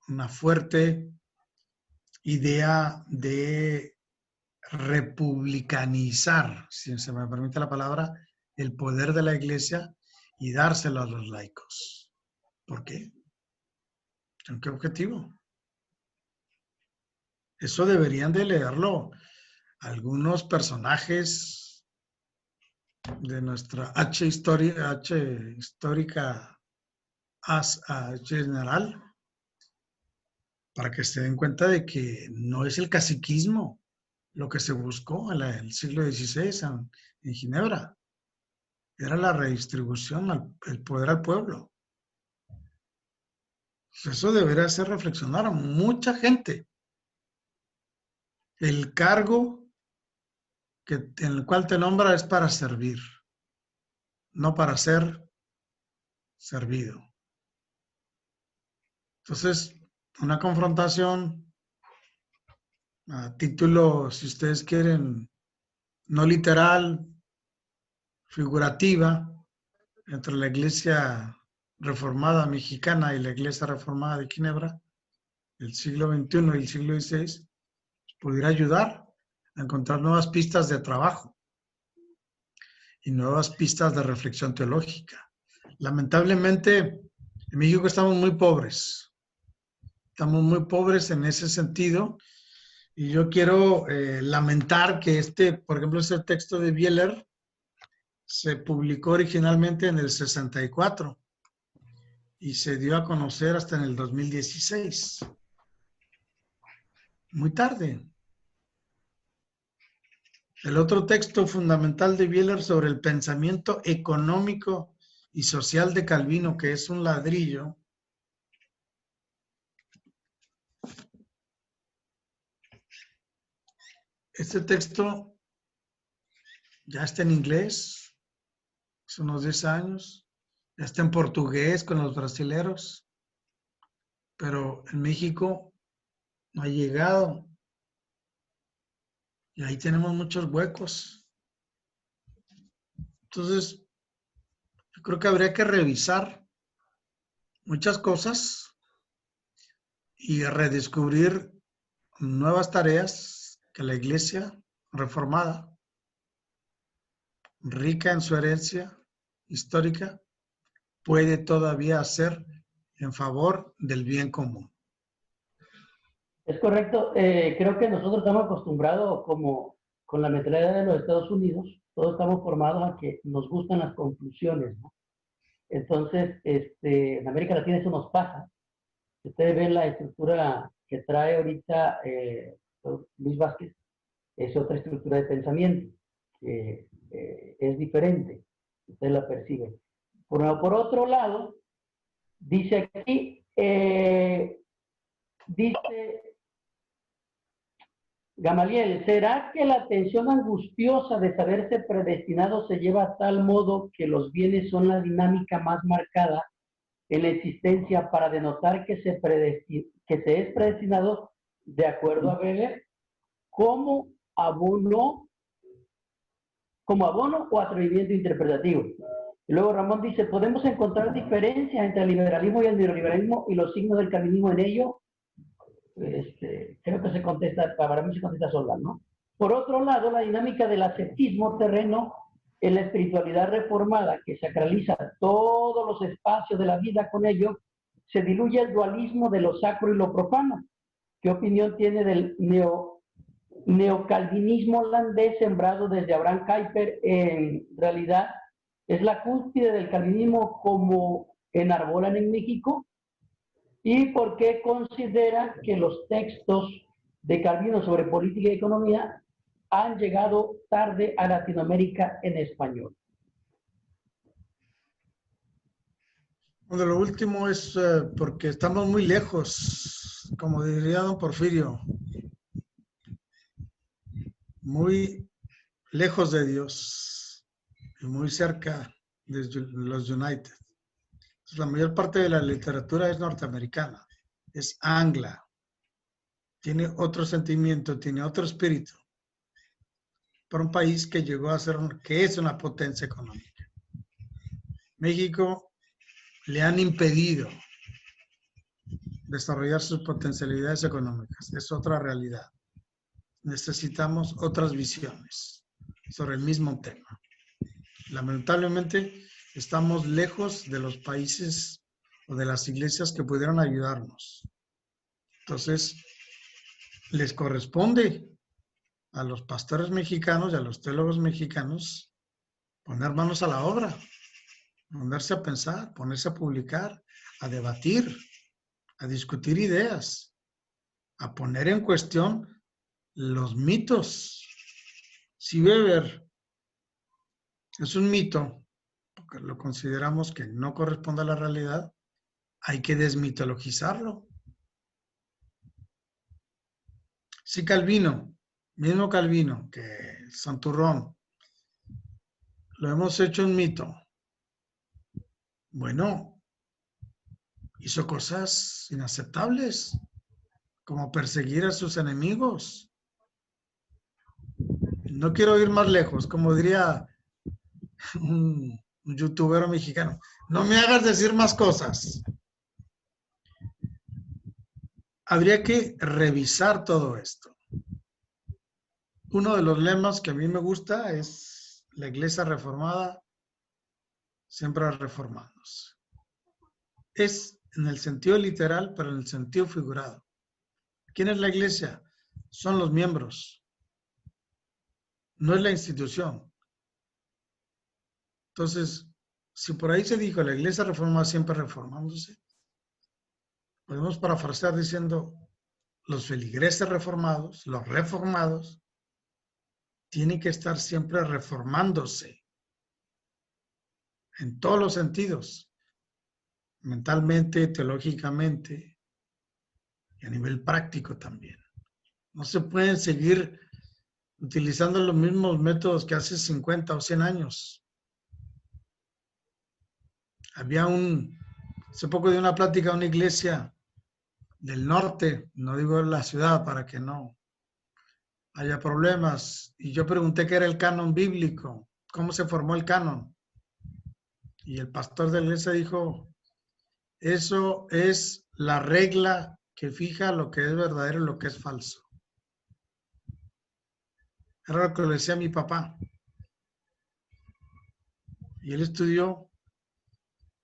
una fuerte idea de republicanizar, si se me permite la palabra, el poder de la iglesia y dárselo a los laicos? ¿Por qué? ¿Con qué objetivo? Eso deberían de leerlo algunos personajes de nuestra histórica general, para que se den cuenta de que no es el caciquismo lo que se buscó en el siglo XVI en Ginebra. Era la redistribución, el poder al pueblo. Eso debería hacer reflexionar a mucha gente. El cargo en el cual te nombra es para servir, no para ser servido. Entonces, una confrontación a título, si ustedes quieren, no literal, figurativa, entre la Iglesia Reformada Mexicana y la Iglesia Reformada de Ginebra, del siglo XXI y el siglo XVI, pudiera ayudar a encontrar nuevas pistas de trabajo y nuevas pistas de reflexión teológica. Lamentablemente, en México estamos muy pobres. Estamos muy pobres en ese sentido. Y yo quiero lamentar que por ejemplo, este texto de Bieler se publicó originalmente en el 64 y se dio a conocer hasta en el 2016. Muy tarde. El otro texto fundamental de Bieler sobre el pensamiento económico y social de Calvino, que es un ladrillo, este texto ya está en inglés, hace unos 10 años, ya está en portugués con los brasileros, pero en México no ha llegado. Y ahí tenemos muchos huecos. Entonces, yo creo que habría que revisar muchas cosas y redescubrir nuevas tareas que la Iglesia Reformada, rica en su herencia histórica, puede todavía hacer en favor del bien común. Es correcto. Creo que nosotros estamos acostumbrados, como con la mentalidad de los Estados Unidos, todos estamos formados a que nos gustan las conclusiones, ¿no? Entonces, en América Latina eso nos pasa. Ustedes ven la estructura que trae ahorita Luis Vázquez, es otra estructura de pensamiento, que es diferente, ustedes la perciben. Por otro lado, dice aquí, dice Gamaliel, ¿será que la tensión angustiosa de saberse predestinado se lleva a tal modo que los bienes son la dinámica más marcada en la existencia para denotar que se es predestinado de acuerdo a Weber como abono o atrevimiento interpretativo? Y luego Ramón dice, ¿podemos encontrar diferencias entre el liberalismo y el neoliberalismo y los signos del calvinismo en ello? Creo que se contesta, para mí se contesta sola, ¿no? Por otro lado, la dinámica del ascetismo terreno en la espiritualidad reformada, que sacraliza todos los espacios de la vida con ello, se diluye el dualismo de lo sacro y lo profano. ¿Qué opinión tiene del neocalvinismo holandés sembrado desde Abraham Kuyper? En realidad, ¿es la cúspide del calvinismo como enarbolan en México? ¿Y por qué considera que los textos de Calvino sobre política y economía han llegado tarde a Latinoamérica en español? Bueno, lo último es porque estamos muy lejos, como diría don Porfirio, muy lejos de Dios y muy cerca de los United. Entonces, la mayor parte de la literatura es norteamericana, es angla, tiene otro sentimiento, tiene otro espíritu, para un país que llegó a ser, que es una potencia económica. México le han impedido desarrollar sus potencialidades económicas, es otra realidad. Necesitamos otras visiones sobre el mismo tema. Lamentablemente, estamos lejos de los países o de las iglesias que pudieran ayudarnos. Entonces, les corresponde a los pastores mexicanos y a los teólogos mexicanos poner manos a la obra, ponerse a pensar, ponerse a publicar, a debatir, a discutir ideas, a poner en cuestión los mitos. Si Weber es un mito, porque lo consideramos que no corresponde a la realidad, hay que desmitologizarlo. Si Calvino, mismo Calvino, que Santurrón, lo hemos hecho un mito. Bueno, hizo cosas inaceptables, como perseguir a sus enemigos. No quiero ir más lejos, como diría un youtuber mexicano, no me hagas decir más cosas. Habría que revisar todo esto. Uno de los lemas que a mí me gusta es la iglesia reformada, siempre reformándose. Es en el sentido literal, pero en el sentido figurado. ¿Quién es la iglesia? Son los miembros. No es la institución. Entonces, si por ahí se dijo la iglesia reformada siempre reformándose, podemos parafrasear diciendo los feligreses reformados, los reformados, tienen que estar siempre reformándose en todos los sentidos, mentalmente, teológicamente y a nivel práctico también. No se pueden seguir utilizando los mismos métodos que hace 50 o 100 años. Hace poco di una plática a una iglesia del norte, no digo la ciudad para que no haya problemas, y yo pregunté qué era el canon bíblico, cómo se formó el canon. Y el pastor de la iglesia dijo, eso es la regla que fija lo que es verdadero y lo que es falso. Era lo que le decía a mi papá. Y él estudió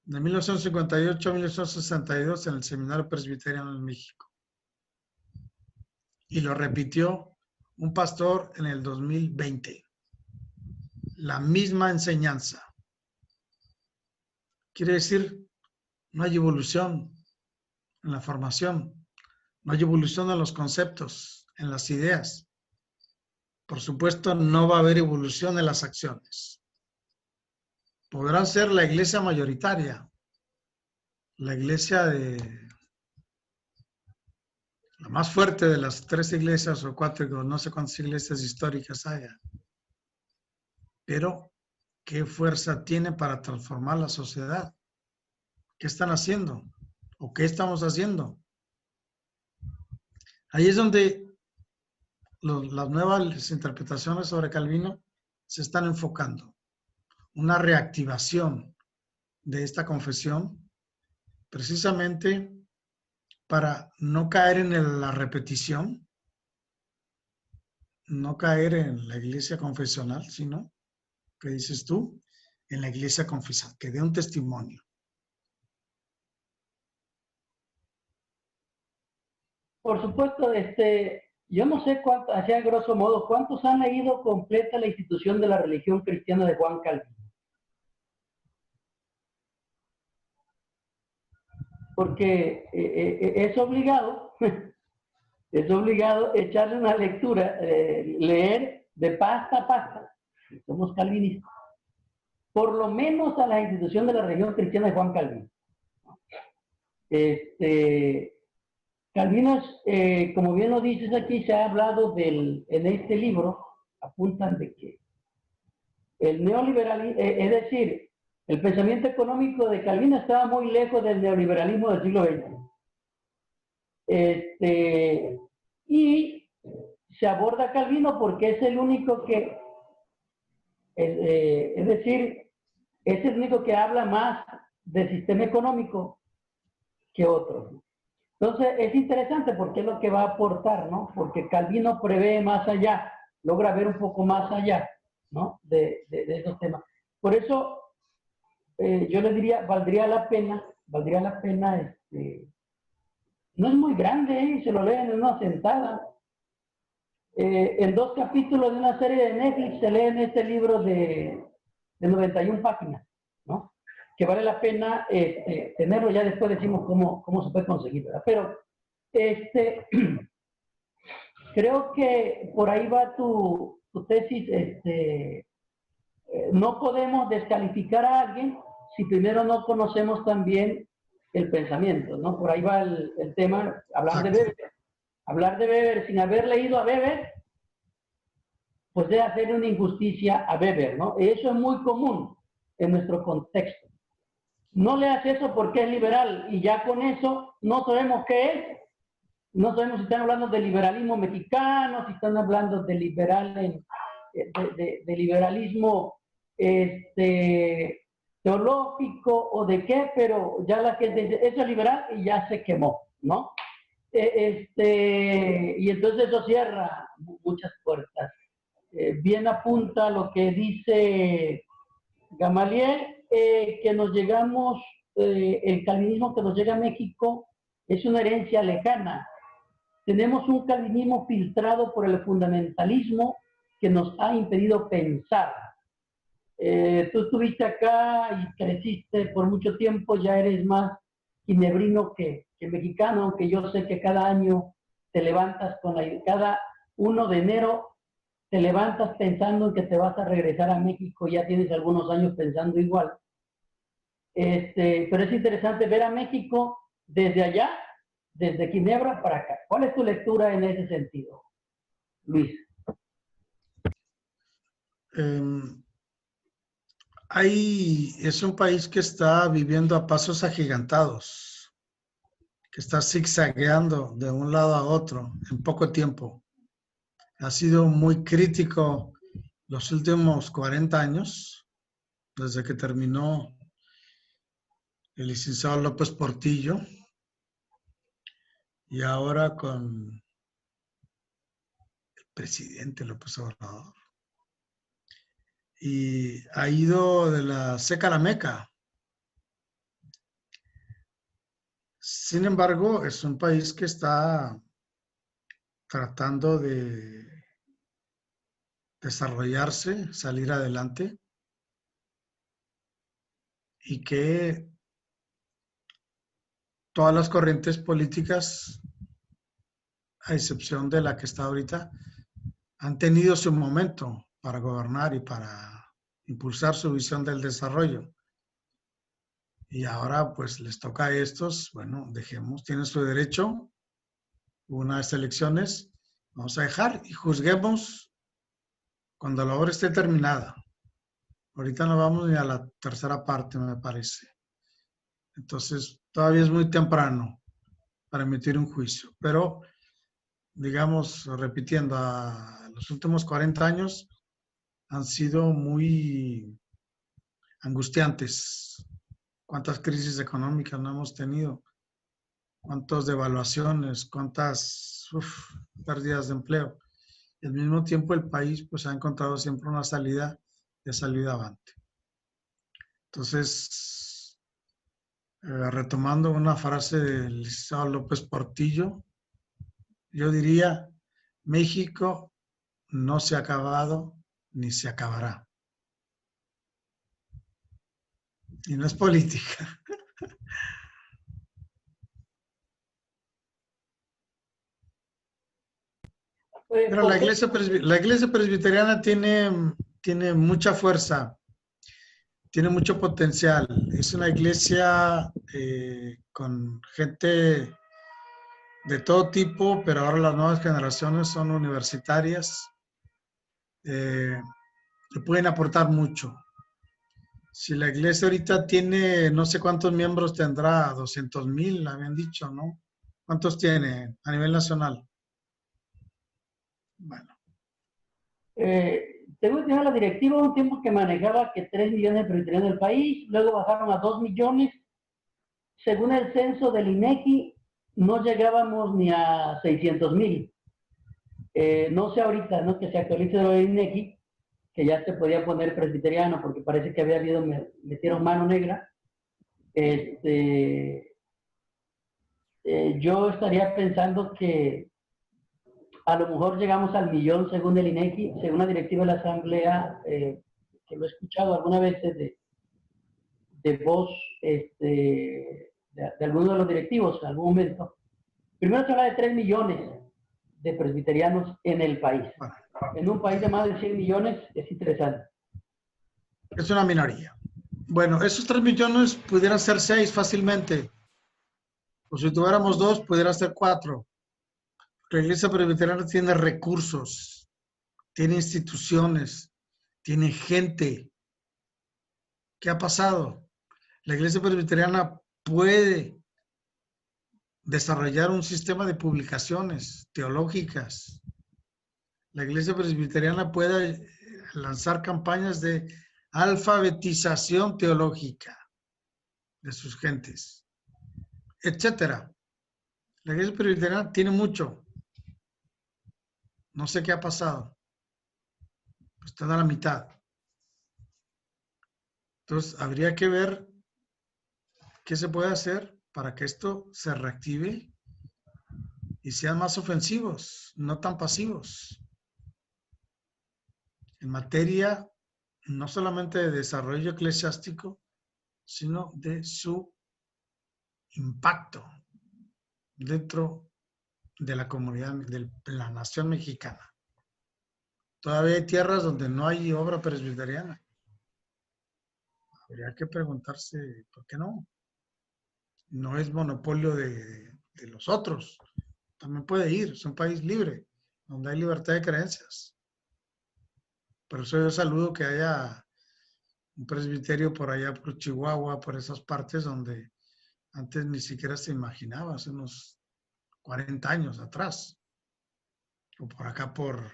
de 1958 a 1962 en el Seminario Presbiteriano en México. Y lo repitió un pastor en el 2020. La misma enseñanza. Quiere decir, no hay evolución en la formación, no hay evolución en los conceptos, en las ideas. Por supuesto, no va a haber evolución en las acciones. Podrán ser la iglesia mayoritaria, la iglesia la más fuerte de las 3 iglesias o 4, no sé cuántas iglesias históricas haya. Pero, ¿qué fuerza tiene para transformar la sociedad? ¿Qué están haciendo? ¿O qué estamos haciendo? Ahí es donde las nuevas interpretaciones sobre Calvino se están enfocando. Una reactivación de esta confesión, precisamente para no caer en la repetición, no caer en la iglesia confesional, sino, ¿qué dices tú? En la iglesia confesal, que dé un testimonio. Por supuesto, yo no sé cuánto, así a grosso modo, cuántos han leído completa la institución de la religión cristiana de Juan Calvino. Porque es obligado echarle una lectura, leer de pasta a pasta, somos calvinistas, por lo menos a la institución de la religión cristiana de Juan Calvino. Calvino, como bien lo dices aquí, se ha hablado en este libro, apuntan de que el neoliberalismo, es decir, el pensamiento económico de Calvino estaba muy lejos del neoliberalismo del siglo XX. Y se aborda Calvino porque es el único que, es decir, es el único que habla más del sistema económico que otros. Entonces, es interesante porque es lo que va a aportar, ¿no? Porque Calvino prevé más allá, logra ver un poco más allá, ¿no? De esos temas. Por eso, yo le diría, valdría la pena, no es muy grande, se lo leen en una sentada. En 2 capítulos de una serie de Netflix se leen este libro de 91 páginas, ¿no? Que vale la pena tenerlo, ya después decimos cómo se puede conseguir, ¿verdad? Pero creo que por ahí va tu tesis. No podemos descalificar a alguien si primero no conocemos también el pensamiento, ¿no? Por ahí va el tema, hablar de Weber sin haber leído a Weber, pues de hacer una injusticia a Weber, ¿no? Eso es muy común en nuestro contexto. No leas eso porque es liberal y ya con eso no sabemos qué es. No sabemos si están hablando de liberalismo mexicano, si están hablando de liberalismo teológico o de qué, pero ya la gente dice, eso es liberal y ya se quemó, ¿no? Y entonces eso cierra muchas puertas. Bien apunta lo que dice Gamaliel, que nos llegamos, el calvinismo que nos llega a México es una herencia lejana. Tenemos un calvinismo filtrado por el fundamentalismo que nos ha impedido pensar. Tú estuviste acá y creciste por mucho tiempo, ya eres más ginebrino que mexicano, aunque yo sé que cada año te levantas cada 1 de enero te levantas pensando en que te vas a regresar a México, ya tienes algunos años pensando igual. Pero es interesante ver a México desde allá, desde Ginebra para acá. ¿Cuál es tu lectura en ese sentido, Luis? Es un país que está viviendo a pasos agigantados, que está zigzagueando de un lado a otro en poco tiempo. Ha sido muy crítico los últimos 40 años, desde que terminó el licenciado López Portillo, y ahora con el presidente López Obrador. Y ha ido de la seca a la meca. Sin embargo, es un país que está tratando de desarrollarse, salir adelante, y que todas las corrientes políticas, a excepción de la que está ahorita, han tenido su momento para gobernar y para impulsar su visión del desarrollo. Y ahora pues les toca a estos, bueno, dejemos, tienen su derecho, unas elecciones, vamos a dejar y juzguemos cuando la obra esté terminada. Ahorita no vamos ni a la tercera parte, me parece. Entonces, todavía es muy temprano para emitir un juicio. Pero, digamos, repitiendo, los últimos 40 años han sido muy angustiantes. ¿Cuántas crisis económicas no hemos tenido? ¿Cuántas devaluaciones? ¿Cuántas pérdidas de empleo? Y al mismo tiempo el país pues ha encontrado siempre una salida avante. Entonces, retomando una frase del licenciado López Portillo, yo diría, México no se ha acabado ni se acabará. Y no es política. Pero la iglesia presbiteriana tiene mucha fuerza, tiene mucho potencial. Es una iglesia con gente de todo tipo, pero ahora las nuevas generaciones son universitarias y pueden aportar mucho. Si la iglesia ahorita tiene, no sé cuántos miembros tendrá, 200,000, habían dicho, ¿no? ¿Cuántos tiene a nivel nacional? Bueno. Tengo que la directiva un tiempo que manejaba que 3 millones de presbiterianos del país, luego bajaron a 2 millones. Según el censo del INEGI, no llegábamos ni a 600,000. No sé ahorita, ¿no? Que se actualice el INEGI, que ya se podía poner presbiteriano, porque parece que había habido, metieron mano negra. Yo estaría pensando que a lo mejor llegamos al millón según el INEGI, según la directiva de la Asamblea, que lo he escuchado algunas veces de voz de algunos de los directivos en algún momento. Primero se habla de 3 millones de presbiterianos en el país. En un país de más de 100 millones es interesante. Es una minoría. Bueno, esos 3 millones pudieran ser 6 fácilmente. O si tuviéramos 2, pudiera ser 4. La iglesia presbiteriana tiene recursos, tiene instituciones, tiene gente. ¿Qué ha pasado? La iglesia presbiteriana puede desarrollar un sistema de publicaciones teológicas. La iglesia presbiteriana puede lanzar campañas de alfabetización teológica de sus gentes, etcétera. La iglesia presbiteriana tiene mucho. No sé qué ha pasado. Pues está a la mitad. Entonces, habría que ver qué se puede hacer para que esto se reactive y sean más ofensivos, no tan pasivos. En materia no solamente de desarrollo eclesiástico, sino de su impacto dentro de la comunidad, de la nación mexicana. Todavía hay tierras donde no hay obra presbiteriana. Habría que preguntarse, ¿por qué no? No es monopolio de los otros. También puede ir, es un país libre, donde hay libertad de creencias. Por eso yo saludo que haya un presbiterio por allá por Chihuahua, por esas partes donde antes ni siquiera se imaginaba, hace unos 40 años atrás. O por acá por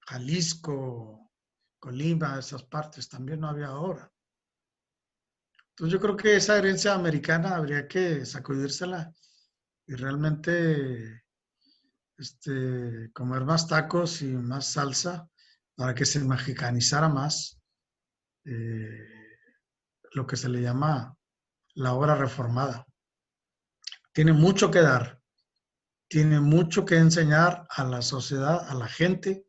Jalisco, Colima, esas partes también no había ahora. Entonces yo creo que esa herencia americana habría que sacudírsela y realmente comer más tacos y más salsa para que se mexicanizara más lo que se le llama la obra reformada. Tiene mucho que dar, tiene mucho que enseñar a la sociedad, a la gente.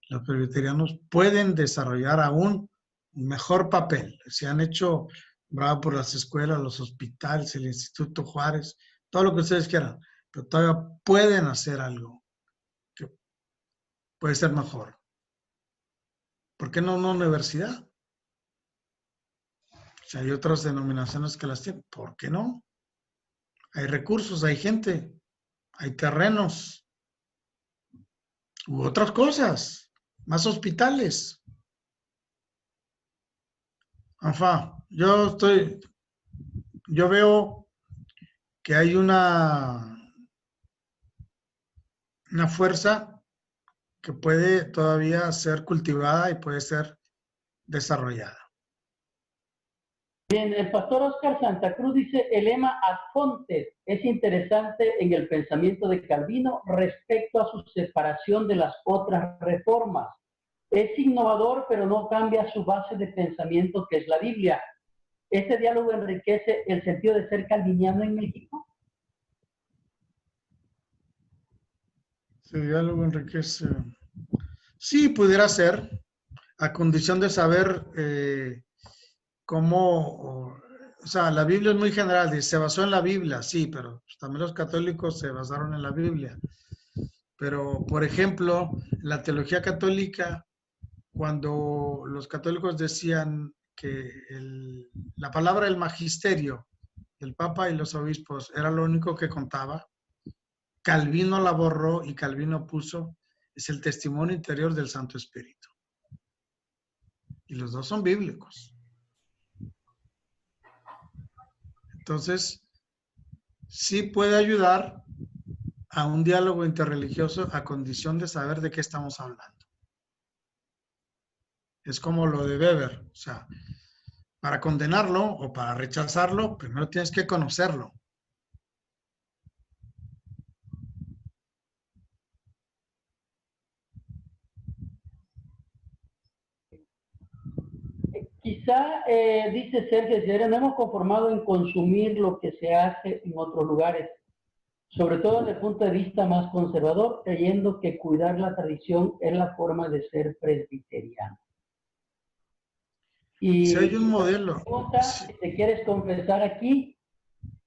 Los presbiterianos pueden desarrollar aún un mejor papel. Se han hecho bravo por las escuelas, los hospitales, el Instituto Juárez, todo lo que ustedes quieran, pero todavía pueden hacer algo que puede ser mejor. ¿Por qué no una universidad? Si hay otras denominaciones que las tienen, ¿por qué no? Hay recursos, hay gente, hay terrenos u otras cosas, más hospitales. Enfin, yo veo que hay una fuerza que puede todavía ser cultivada y puede ser desarrollada. Bien, el pastor Oscar Santa Cruz dice, el lema ad fontes es interesante en el pensamiento de Calvino respecto a su separación de las otras reformas. Es innovador, pero no cambia su base de pensamiento, que es la Biblia. ¿Este diálogo enriquece el sentido de ser calviniano en México? Ese diálogo enriquece. Sí, pudiera ser, a condición de saber cómo, o sea, la Biblia es muy general, dice, se basó en la Biblia, sí, pero también los católicos se basaron en la Biblia. Pero, por ejemplo, la teología católica, cuando los católicos decían que la palabra del magisterio El Papa y los obispos era lo único que contaba. Calvino la borró y Calvino puso, es el testimonio interior del Santo Espíritu. Y los dos son bíblicos. Entonces, sí puede ayudar a un diálogo interreligioso a condición de saber de qué estamos hablando. Es como lo de Weber, o sea, para condenarlo o para rechazarlo, primero tienes que conocerlo. Quizá, dice Sergio, no hemos conformado en consumir lo que se hace en otros lugares, sobre todo desde el punto de vista más conservador, creyendo que cuidar la tradición es la forma de ser presbiteriano. Y si hay un modelo. Si te quieres confesar aquí,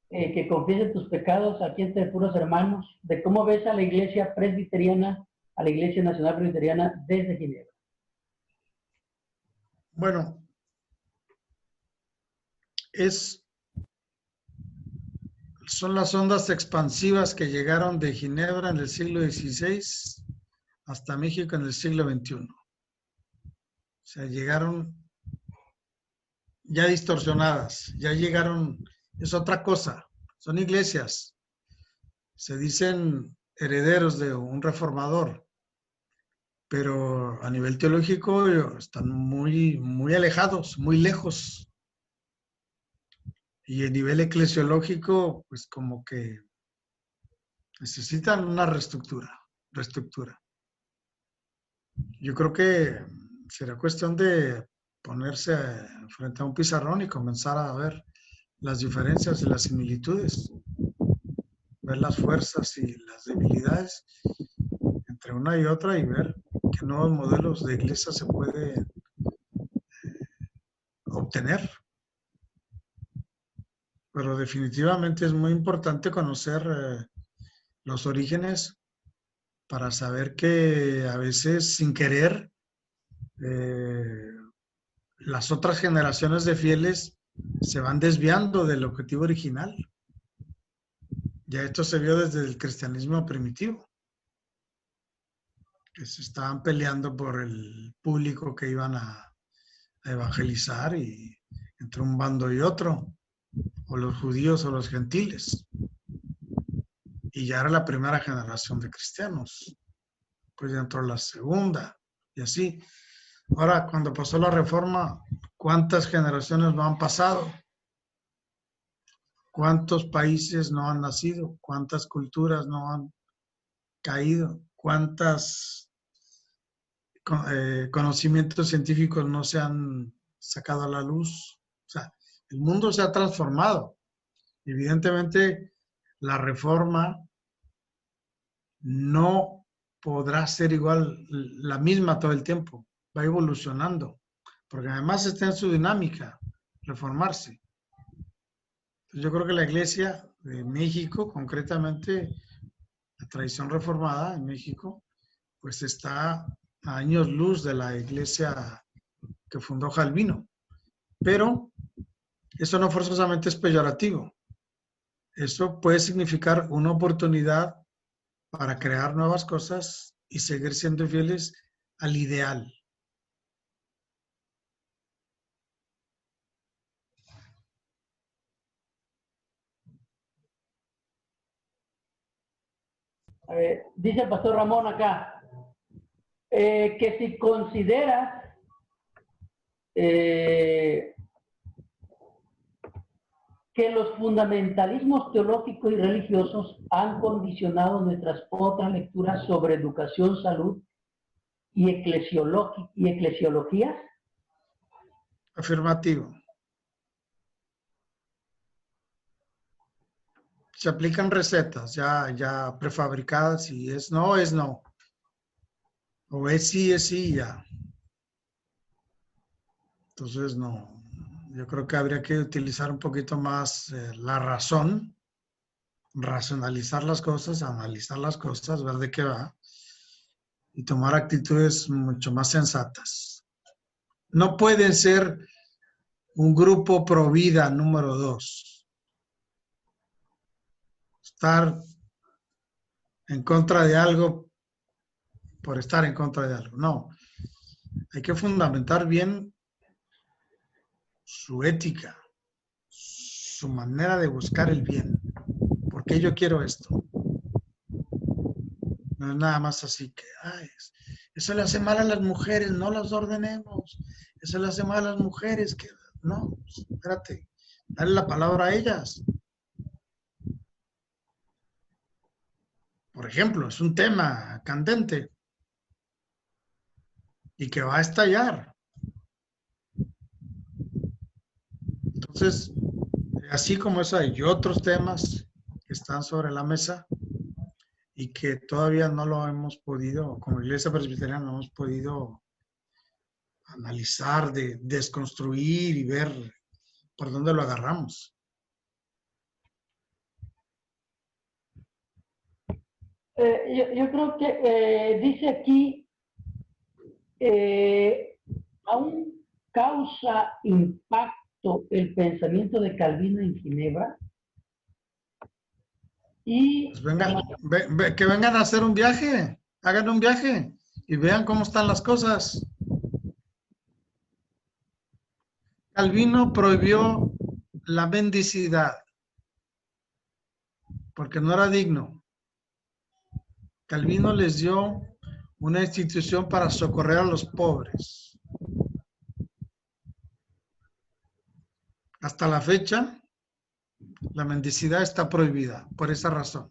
que confiesen tus pecados aquí entre puros hermanos, de cómo ves a la iglesia presbiteriana, a la Iglesia Nacional Presbiteriana desde Ginebra. Bueno, son las ondas expansivas que llegaron de Ginebra en el siglo XVI hasta México en el siglo XXI. O sea, llegaron ya distorsionadas, ya llegaron, es otra cosa, son iglesias, se dicen herederos de un reformador, pero a nivel teológico están muy, muy alejados, muy lejos. Y a nivel eclesiológico, pues como que necesitan una reestructura. Yo creo que será cuestión de ponerse frente a un pizarrón y comenzar a ver las diferencias y las similitudes, ver las fuerzas y las debilidades entre una y otra y ver qué nuevos modelos de iglesia se puede obtener. Pero definitivamente es muy importante conocer los orígenes para saber que a veces sin querer las otras generaciones de fieles se van desviando del objetivo original. Ya esto se vio desde el cristianismo primitivo, que se estaban peleando por el público que iban a evangelizar y entre un bando y otro, o los judíos o los gentiles. Y ya era la primera generación de cristianos, pues ya entró la segunda y así. Ahora, cuando pasó la reforma, ¿cuántas generaciones no han pasado? ¿Cuántos países no han nacido? ¿Cuántas culturas no han caído? ¿Cuántos conocimientos científicos no se han sacado a la luz? O sea, el mundo se ha transformado. Evidentemente, la reforma no podrá ser igual la misma todo el tiempo. Va evolucionando, porque además está en su dinámica, reformarse. Yo creo que la Iglesia de México, concretamente la tradición reformada en México, pues está a años luz de la Iglesia que fundó Calvino. Pero eso no forzosamente es peyorativo. Eso puede significar una oportunidad para crear nuevas cosas y seguir siendo fieles al ideal. Dice el pastor Ramón acá, que si consideras que los fundamentalismos teológicos y religiosos han condicionado nuestras otras lecturas sobre educación, salud y eclesiologías. Afirmativo. Se aplican recetas ya prefabricadas y es no. O es sí, ya. Entonces, no. Yo creo que habría que utilizar un poquito más la razón, racionalizar las cosas, analizar las cosas, ver de qué va y tomar actitudes mucho más sensatas. No pueden ser un grupo pro vida número 2. estar en contra de algo por estar en contra de algo. No, hay que fundamentar bien su ética, su manera de buscar el bien. ¿Por qué yo quiero esto? No es nada más así que, ay, eso le hace mal a las mujeres, no las ordenemos. Eso le hace mal a las mujeres, que no, espérate, dale la palabra a ellas. Por ejemplo, es un tema candente y que va a estallar. Entonces, así como eso, hay otros temas que están sobre la mesa y que todavía no lo hemos podido, como Iglesia Presbiteriana, no hemos podido analizar, desconstruir y ver por dónde lo agarramos. Yo creo que dice aquí, aún causa impacto el pensamiento de Calvino en Ginebra. Y Pues vengan, que vengan a hacer un viaje, hagan un viaje y vean cómo están las cosas. Calvino prohibió la mendicidad porque no era digno. Calvino les dio una institución para socorrer a los pobres. Hasta la fecha, la mendicidad está prohibida por esa razón.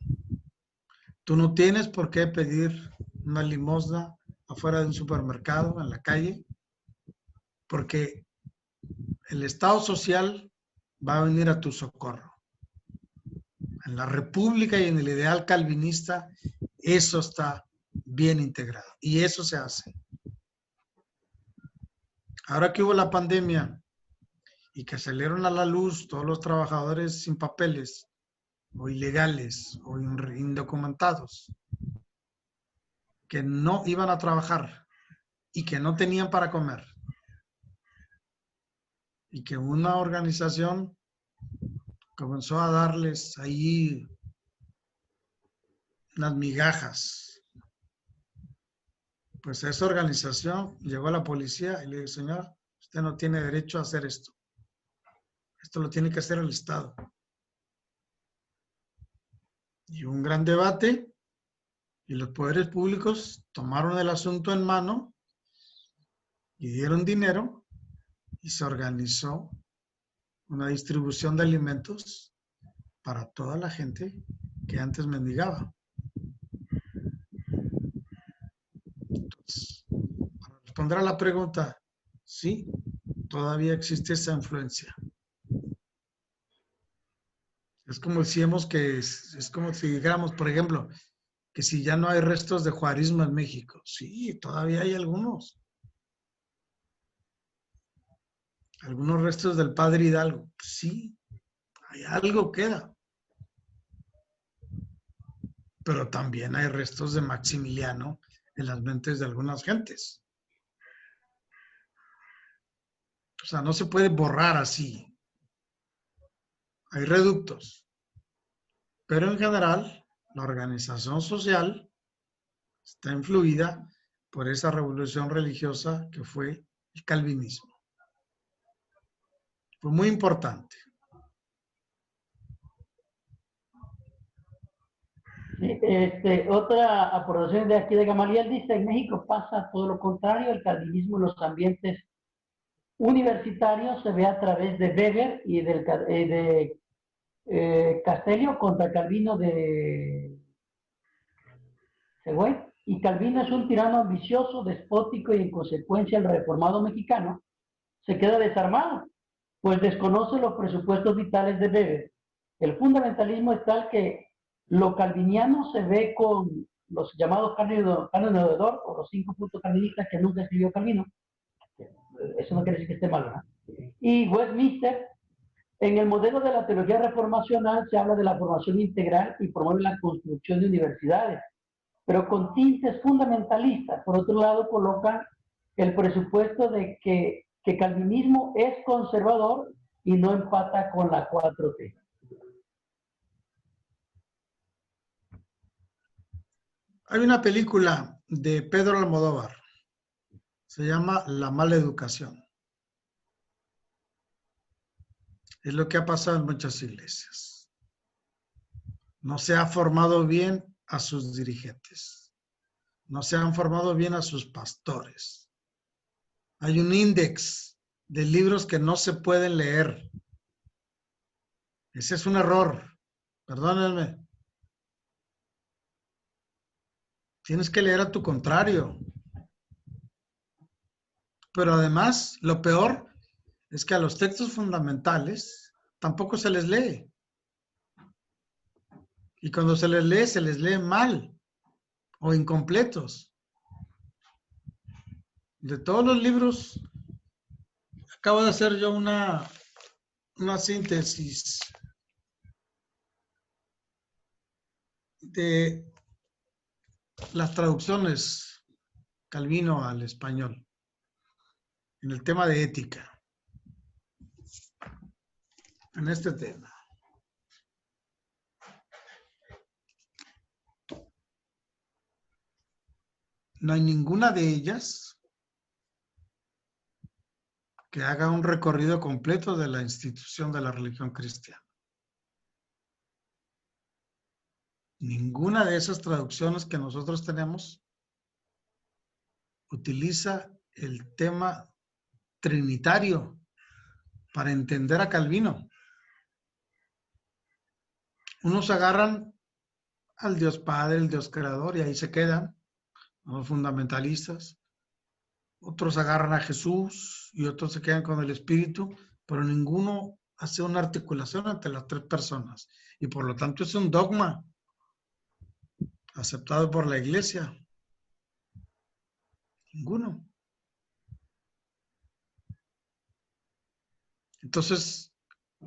Tú no tienes por qué pedir una limosna afuera de un supermercado, en la calle, porque el Estado social va a venir a tu socorro. En la República y en el ideal calvinista, eso está bien integrado y eso se hace. Ahora que hubo la pandemia y que salieron a la luz todos los trabajadores sin papeles o ilegales o indocumentados que no iban a trabajar y que no tenían para comer y que una organización comenzó a darles ahí unas migajas. Pues esa organización llegó a la policía y le dijo, señor, usted no tiene derecho a hacer esto. Esto lo tiene que hacer el Estado. Y hubo un gran debate y los poderes públicos tomaron el asunto en mano y dieron dinero y se organizó una distribución de alimentos para toda la gente que antes mendigaba. Entonces, para responder a la pregunta, sí, todavía existe esa influencia. Es como decíamos que es como si dijéramos, por ejemplo, que si ya no hay restos de juarismo en México. Sí, todavía hay algunos. Algunos restos del padre Hidalgo. Sí, hay algo queda. Pero también hay restos de Maximiliano en las mentes de algunas gentes. O sea, no se puede borrar así. Hay reductos. Pero en general, la organización social está influida por esa revolución religiosa que fue el calvinismo. Fue muy importante. Sí, otra aportación de aquí de Gamaliel dice, en México pasa todo lo contrario, el calvinismo en los ambientes universitarios se ve a través de Weber y de Castello contra Calvino de Següey. Y Calvino es un tirano ambicioso, despótico y en consecuencia el reformado mexicano se queda desarmado, pues desconoce los presupuestos vitales de Weber. El fundamentalismo es tal que lo calviniano se ve con los llamados cánones de Odor o los 5 puntos calvinistas que nunca escribió Calvino. Eso no quiere decir que esté mal, ¿verdad? Y Westminster, en el modelo de la teología reformacional se habla de la formación integral y promueve la construcción de universidades, pero con tintes fundamentalistas. Por otro lado, colocan el presupuesto de que calvinismo es conservador y no empata con la 4T. Hay una película de Pedro Almodóvar. Se llama La mala educación. Es lo que ha pasado en muchas iglesias. No se ha formado bien a sus dirigentes. No se han formado bien a sus pastores. Hay un índice de libros que no se pueden leer. Ese es un error. Perdónenme. Tienes que leer a tu contrario. Pero además, lo peor es que a los textos fundamentales tampoco se les lee. Y cuando se les lee mal o incompletos. De todos los libros, acabo de hacer yo una síntesis de las traducciones Calvino al español en el tema de ética. En este tema. No hay ninguna de ellas que haga un recorrido completo de la institución de la religión cristiana. Ninguna de esas traducciones que nosotros tenemos utiliza el tema trinitario para entender a Calvino. Unos agarran al Dios Padre, el Dios Creador, y ahí se quedan, los fundamentalistas. Otros agarran a Jesús y otros se quedan con el Espíritu, pero ninguno hace una articulación entre las tres personas. Y por lo tanto es un dogma aceptado por la Iglesia. Ninguno. Entonces,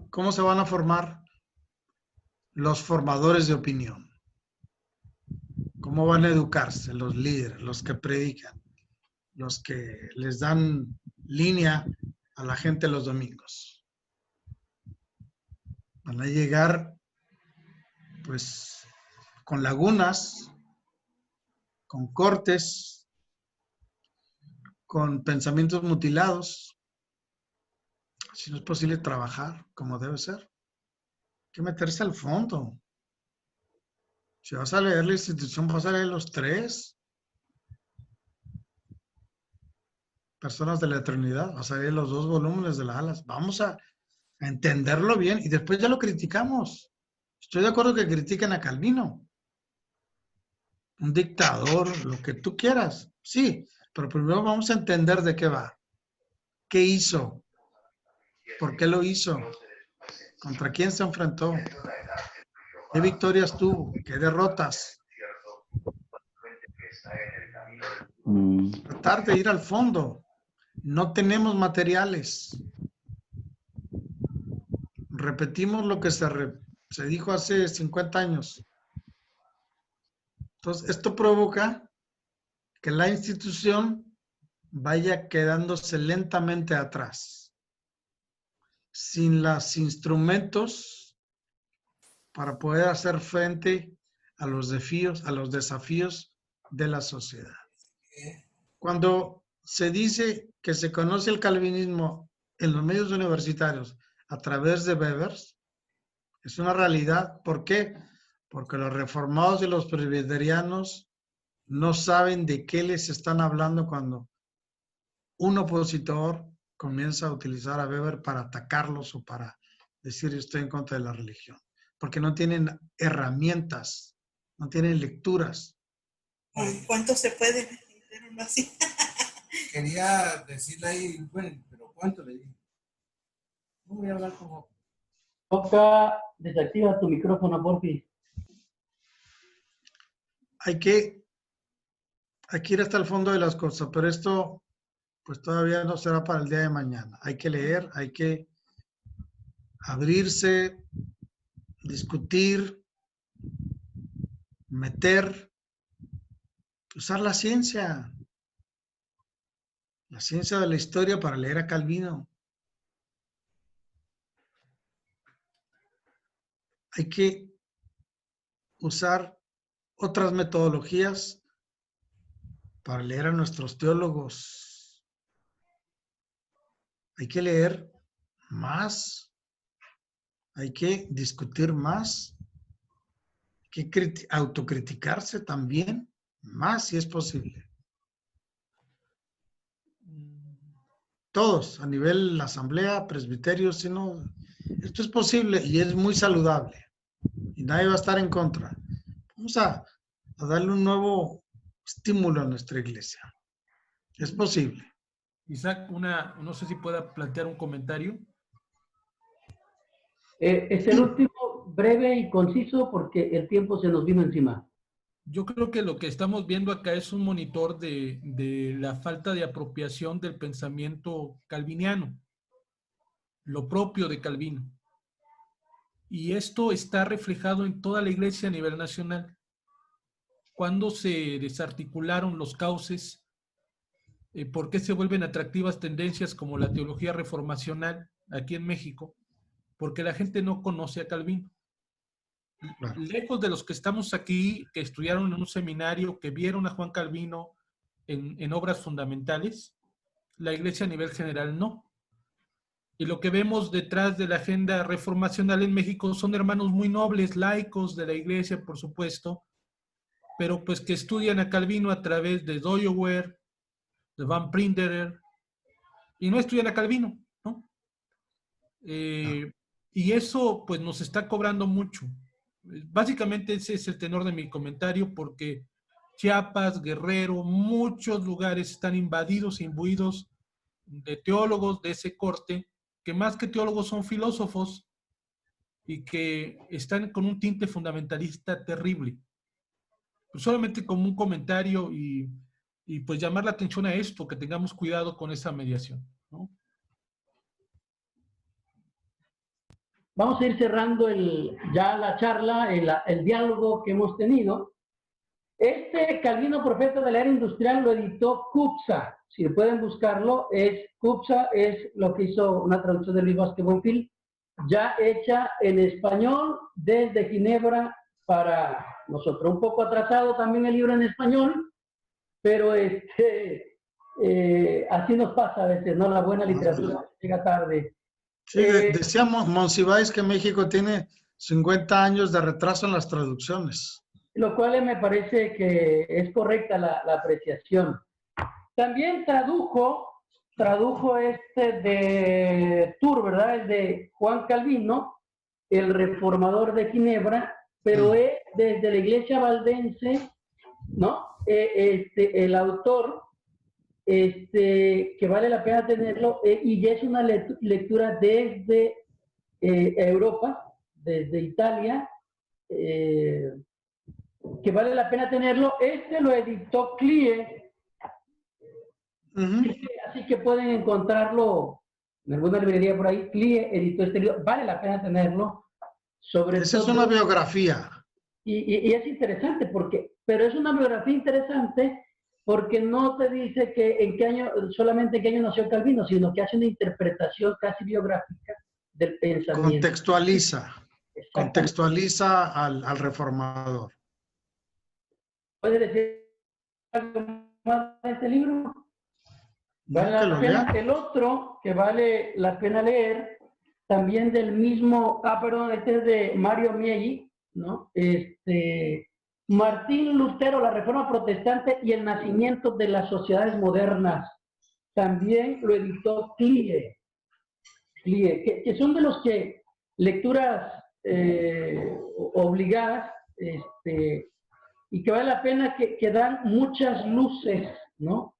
¿cómo se van a formar los formadores de opinión? ¿Cómo van a educarse los líderes, los que predican, los que les dan línea a la gente los domingos? Van a llegar, pues, con lagunas, con cortes, con pensamientos mutilados. Si no es posible trabajar como debe ser. Hay que meterse al fondo. Si vas a leer la institución, vas a leer los tres. Personas de la eternidad. Vas a leer los 2 volúmenes de las alas. Vamos a entenderlo bien y después ya lo criticamos. Estoy de acuerdo que critiquen a Calvino. Un dictador, lo que tú quieras. Sí, pero primero vamos a entender de qué va. ¿Qué hizo? ¿Por qué lo hizo? ¿Contra quién se enfrentó? ¿Qué victorias tuvo? ¿Qué derrotas? Tratar de ir al fondo. No tenemos materiales. Repetimos lo que se dijo hace 50 años. Entonces, esto provoca que la institución vaya quedándose lentamente atrás, sin los instrumentos para poder hacer frente a los desafíos de la sociedad. Cuando se dice que se conoce el calvinismo en los medios universitarios a través de Webers, es una realidad. ¿Por qué? Porque los reformados y los presbiterianos no saben de qué les están hablando cuando un opositor comienza a utilizar a Weber para atacarlos o para decir estoy en contra de la religión. Porque no tienen herramientas, no tienen lecturas. ¿Cuánto se puede meter uno así? Quería decirle ahí, bueno, pero ¿cuánto le dije? No voy a hablar como... Toca, desactiva tu micrófono, por fin. Hay que ir hasta el fondo de las cosas, pero esto pues todavía no será para el día de mañana. Hay que leer, hay que abrirse, discutir, meter, usar la ciencia de la historia para leer a Calvino. Hay que usar otras metodologías para leer a nuestros teólogos. Hay que leer más, hay que discutir más, hay que autocriticarse también, más si es posible. Todos, a nivel asamblea, presbiterio, sino esto es posible y es muy saludable y nadie va a estar en contra. Vamos a darle un nuevo estímulo a nuestra iglesia. Es posible. Isaac, no sé si pueda plantear un comentario. Es el último, breve y conciso, porque el tiempo se nos vino encima. Yo creo que lo que estamos viendo acá es un monitor de la falta de apropiación del pensamiento calviniano, lo propio de Calvino. Y esto está reflejado en toda la iglesia a nivel nacional. Cuando se desarticularon los cauces, ¿por qué se vuelven atractivas tendencias como la teología reformacional aquí en México? Porque la gente no conoce a Calvino. Claro. Lejos de los que estamos aquí, que estudiaron en un seminario, que vieron a Juan Calvino en obras fundamentales, la iglesia a nivel general no. Y lo que vemos detrás de la agenda reformacional en México son hermanos muy nobles, laicos de la iglesia, por supuesto, pero pues que estudian a Calvino a través de Doyower, de Van Prinderer, y no estudian a Calvino, ¿no? Y eso pues nos está cobrando mucho. Básicamente ese es el tenor de mi comentario, porque Chiapas, Guerrero, muchos lugares están invadidos, imbuidos de teólogos de ese corte, que más que teólogos son filósofos y que están con un tinte fundamentalista terrible. Pues solamente como un comentario y pues llamar la atención a esto, que tengamos cuidado con esa mediación, ¿no? Vamos a ir cerrando ya la charla, el diálogo que hemos tenido. Este Calvino, profeta de la era industrial, lo editó CUPSA. Si pueden buscarlo, CUPSA es lo que hizo una traducción de Luis Vázquez Bonfil, ya hecha en español desde Ginebra para nosotros. Un poco atrasado también el libro en español, pero así nos pasa a veces, ¿no? La buena literatura llega tarde. Sí, decíamos Monsiváis que México tiene 50 años de retraso en las traducciones. Lo cual me parece que es correcta la apreciación. También tradujo de Tours, ¿verdad? El de Juan Calvino, el reformador de Ginebra, pero es desde la iglesia valdense, ¿no? El autor, que vale la pena tenerlo, y ya es una lectura desde Europa, desde Italia, que vale la pena tenerlo. Lo editó CLIE, así que pueden encontrarlo en alguna librería por ahí. CLIE editó este libro, vale la pena tenerlo. Esa es una biografía. Y es interesante, pero es una biografía interesante porque no te dice que solamente en qué año nació Calvino, sino que hace una interpretación casi biográfica del pensamiento. Contextualiza al reformador. ¿Puedes decir algo más de este libro? Vale la pena. El otro que vale la pena leer, también del mismo, este es de Mario Mieghi, ¿no? Martín Lutero, la Reforma Protestante y el nacimiento de las sociedades modernas. También lo editó CLIE, que son de los que lecturas obligadas, y que vale la pena, que dan muchas luces, ¿no?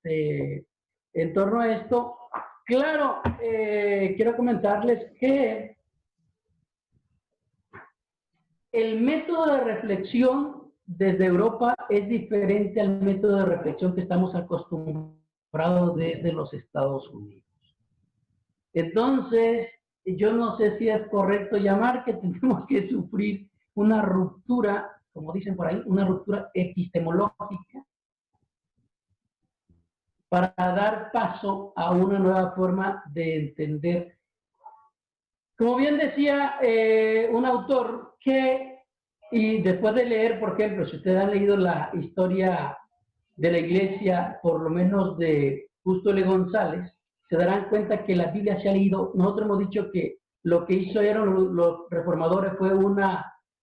En torno a esto. Claro, quiero comentarles que el método de reflexión desde Europa es diferente al método de reflexión que estamos acostumbrados desde los Estados Unidos. Entonces, yo no sé si es correcto llamar que tenemos que sufrir una ruptura, como dicen por ahí, una ruptura epistemológica para dar paso a una nueva forma de entender. Como bien decía un autor, que Y después de leer, por ejemplo, si ustedes han leído la historia de la iglesia, por lo menos de Justo L. González, se darán cuenta que la Biblia se ha leído. Nosotros hemos dicho que lo que hicieron los reformadores fue un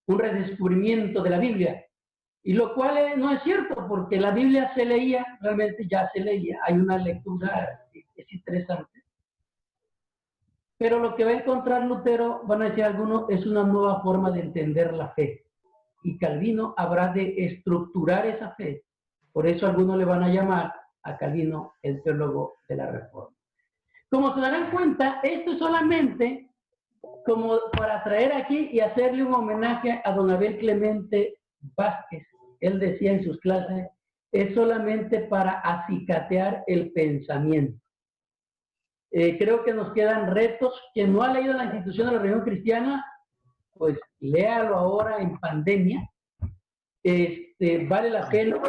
redescubrimiento de la Biblia. Y lo cual no es cierto, porque la Biblia se leía, realmente ya se leía. Hay una lectura que es interesante. Pero lo que va a encontrar Lutero, van a decir algunos, es una nueva forma de entender la fe. Y Calvino habrá de estructurar esa fe. Por eso algunos le van a llamar a Calvino el teólogo de la Reforma. Como se darán cuenta, esto es solamente como para traer aquí y hacerle un homenaje a don Abel Clemente Vázquez. Él decía en sus clases, es solamente para acicatear el pensamiento. Creo que nos quedan retos. Quien no ha leído la institución de la religión cristiana, pues léalo ahora en pandemia. Vale la pena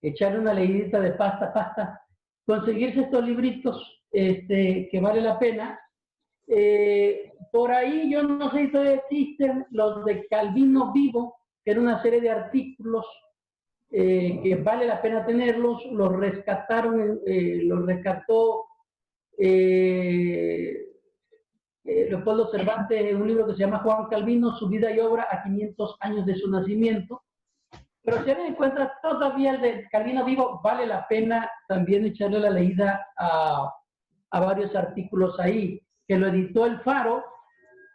echarle una leidita de pasta, conseguirse estos libritos que vale la pena. Por ahí yo no sé si todavía existen los de Calvino Vivo, que era una serie de artículos que vale la pena tenerlos. Los rescataron, los rescató Leopoldo Cervantes en un libro que se llama Juan Calvino, su vida y obra a 500 años de su nacimiento. Pero si alguien encuentra todavía el de Calvino Vivo, vale la pena también echarle la leída a varios artículos ahí, que lo editó El Faro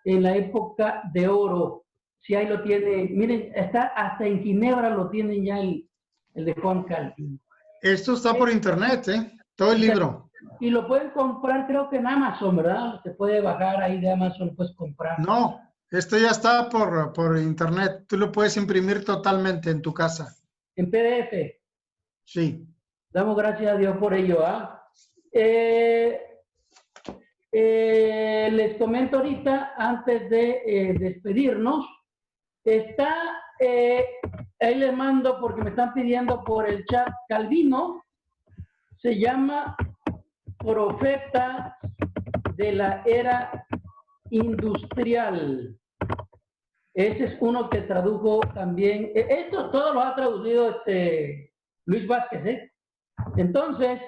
en la época de oro. Si ahí lo tiene, miren, está hasta en Ginebra lo tienen ya el de Juan Calvino. Esto está por internet, ¿eh? Todo el libro. Y lo pueden comprar, creo que en Amazon, ¿verdad? Se puede bajar ahí de Amazon, puedes comprar. No, esto ya está por internet. Tú lo puedes imprimir totalmente en tu casa. ¿En PDF? Sí. Damos gracias a Dios por ello, ¿ah? Les comento ahorita, antes de despedirnos, está, ahí les mando porque me están pidiendo por el chat, Calvino se llama Profeta de la Era Industrial. Ese es uno que tradujo también, esto todo lo ha traducido Luis Vázquez, ¿eh? Entonces,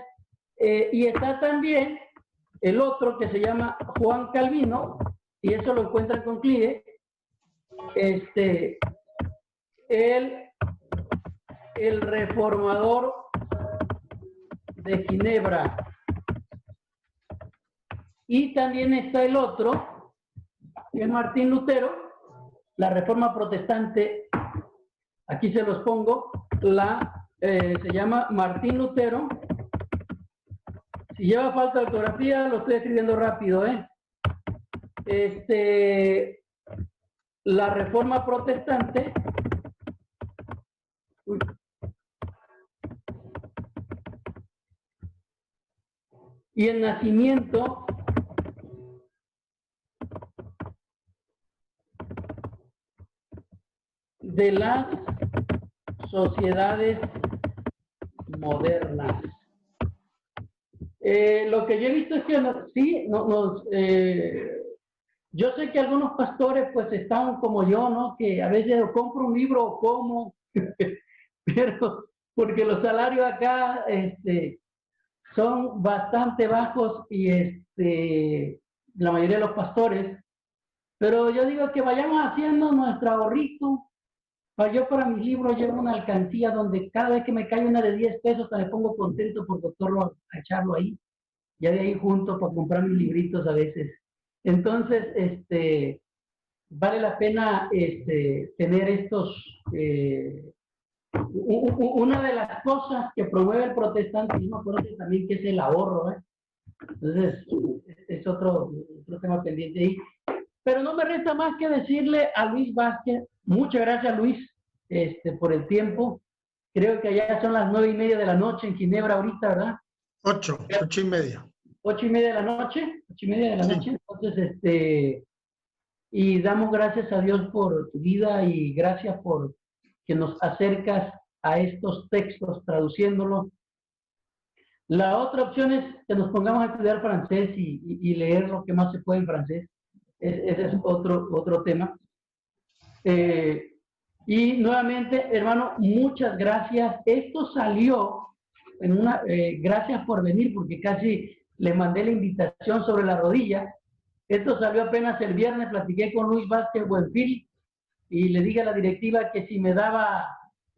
y está también el otro que se llama Juan Calvino, y eso lo encuentran con CLIE, el reformador de Ginebra. Y también está el otro, que es Martín Lutero, la Reforma Protestante. Aquí se los pongo, se llama Martín Lutero. Si lleva falta de ortografía, lo estoy escribiendo rápido, ¿eh? La Reforma Protestante. Uy. Y el nacimiento de las sociedades modernas. Lo que yo he visto es que sí, yo sé que algunos pastores pues están como yo, ¿no? Que a veces compro un libro o como, pero porque los salarios acá son bastante bajos y la mayoría de los pastores, pero yo digo que vayamos haciendo nuestro ahorrito. Yo para mis libros llevo una alcancía donde cada vez que me cae una de 10 pesos me pongo contento por doctorlo a echarlo ahí. Ya de ahí junto para comprar mis libritos a veces. Entonces, vale la pena tener estos... una de las cosas que promueve el protestantismo, conoce también que es el ahorro, ¿eh? Entonces, es otro tema pendiente ahí. Pero no me resta más que decirle a Luis Vázquez, muchas gracias Luis, por el tiempo. Creo que allá son las 9:30 de la noche en Ginebra ahorita, ¿verdad? 8:30. 8:30 de la noche, 8:30 de la noche. Entonces, y damos gracias a Dios por tu vida y gracias por que nos acercas a estos textos traduciéndolos. La otra opción es que nos pongamos a estudiar francés y leer lo que más se puede en francés. Ese es otro tema. Y nuevamente, hermano, muchas gracias. Esto salió en una, gracias por venir, porque casi le mandé la invitación sobre la rodilla. Esto salió apenas el viernes, platiqué con Luis Vázquez Buenfil y le dije a la directiva que si me daba,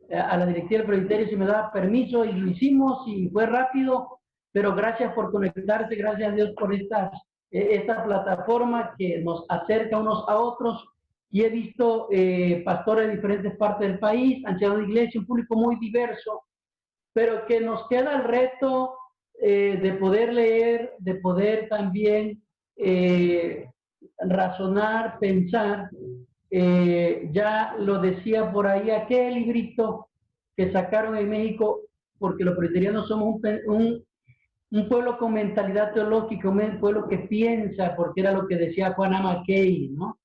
a la directiva del presbiterio, si me daba permiso, y lo hicimos y fue rápido, pero gracias por conectarse, gracias a Dios por esta plataforma que nos acerca unos a otros. Y he visto pastores de diferentes partes del país, ancianos de iglesia, un público muy diverso, pero que nos queda el reto de poder leer, de poder también razonar, pensar. Ya lo decía por ahí aquel librito que sacaron en México, porque los presbiterianos somos un pueblo con mentalidad teológica, un pueblo que piensa, porque era lo que decía Juan Mackay, ¿no?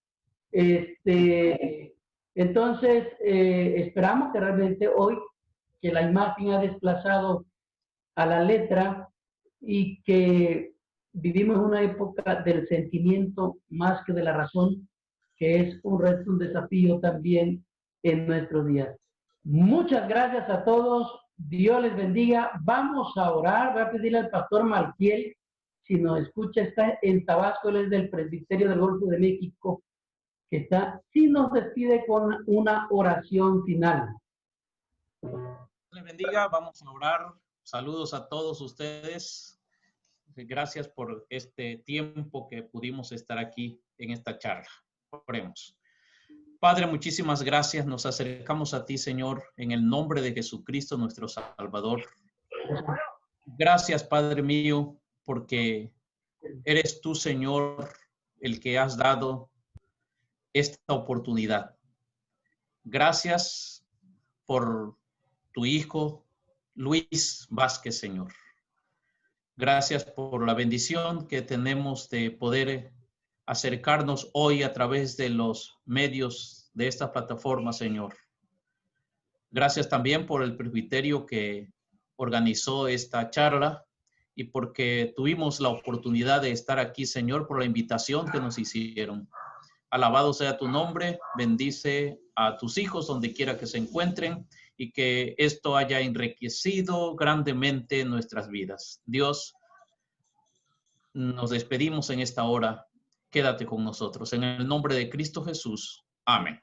Entonces, esperamos que realmente hoy, que la imagen ha desplazado a la letra y que vivimos una época del sentimiento más que de la razón, que es un reto, un desafío también en nuestros días. Muchas gracias a todos. Dios les bendiga. Vamos a orar. Voy a pedirle al pastor Malquiel, si nos escucha, está en Tabasco, él es del Presbiterio del Golfo de México, que está, si nos despide con una oración final. Les bendiga, vamos a orar. Saludos a todos ustedes. Gracias por este tiempo que pudimos estar aquí en esta charla. Oremos. Padre, muchísimas gracias. Nos acercamos a ti, Señor, en el nombre de Jesucristo, nuestro Salvador. Gracias, Padre mío, porque eres tú, Señor, el que has dado esta oportunidad. Gracias por tu hijo, Luis Vázquez, Señor. Gracias por la bendición que tenemos de poder acercarnos hoy a través de los medios de esta plataforma, Señor. Gracias también por el presbiterio que organizó esta charla y porque tuvimos la oportunidad de estar aquí, Señor, por la invitación que nos hicieron. Alabado sea tu nombre, bendice a tus hijos donde quiera que se encuentren y que esto haya enriquecido grandemente nuestras vidas. Dios, nos despedimos en esta hora. Quédate con nosotros. En el nombre de Cristo Jesús. Amén.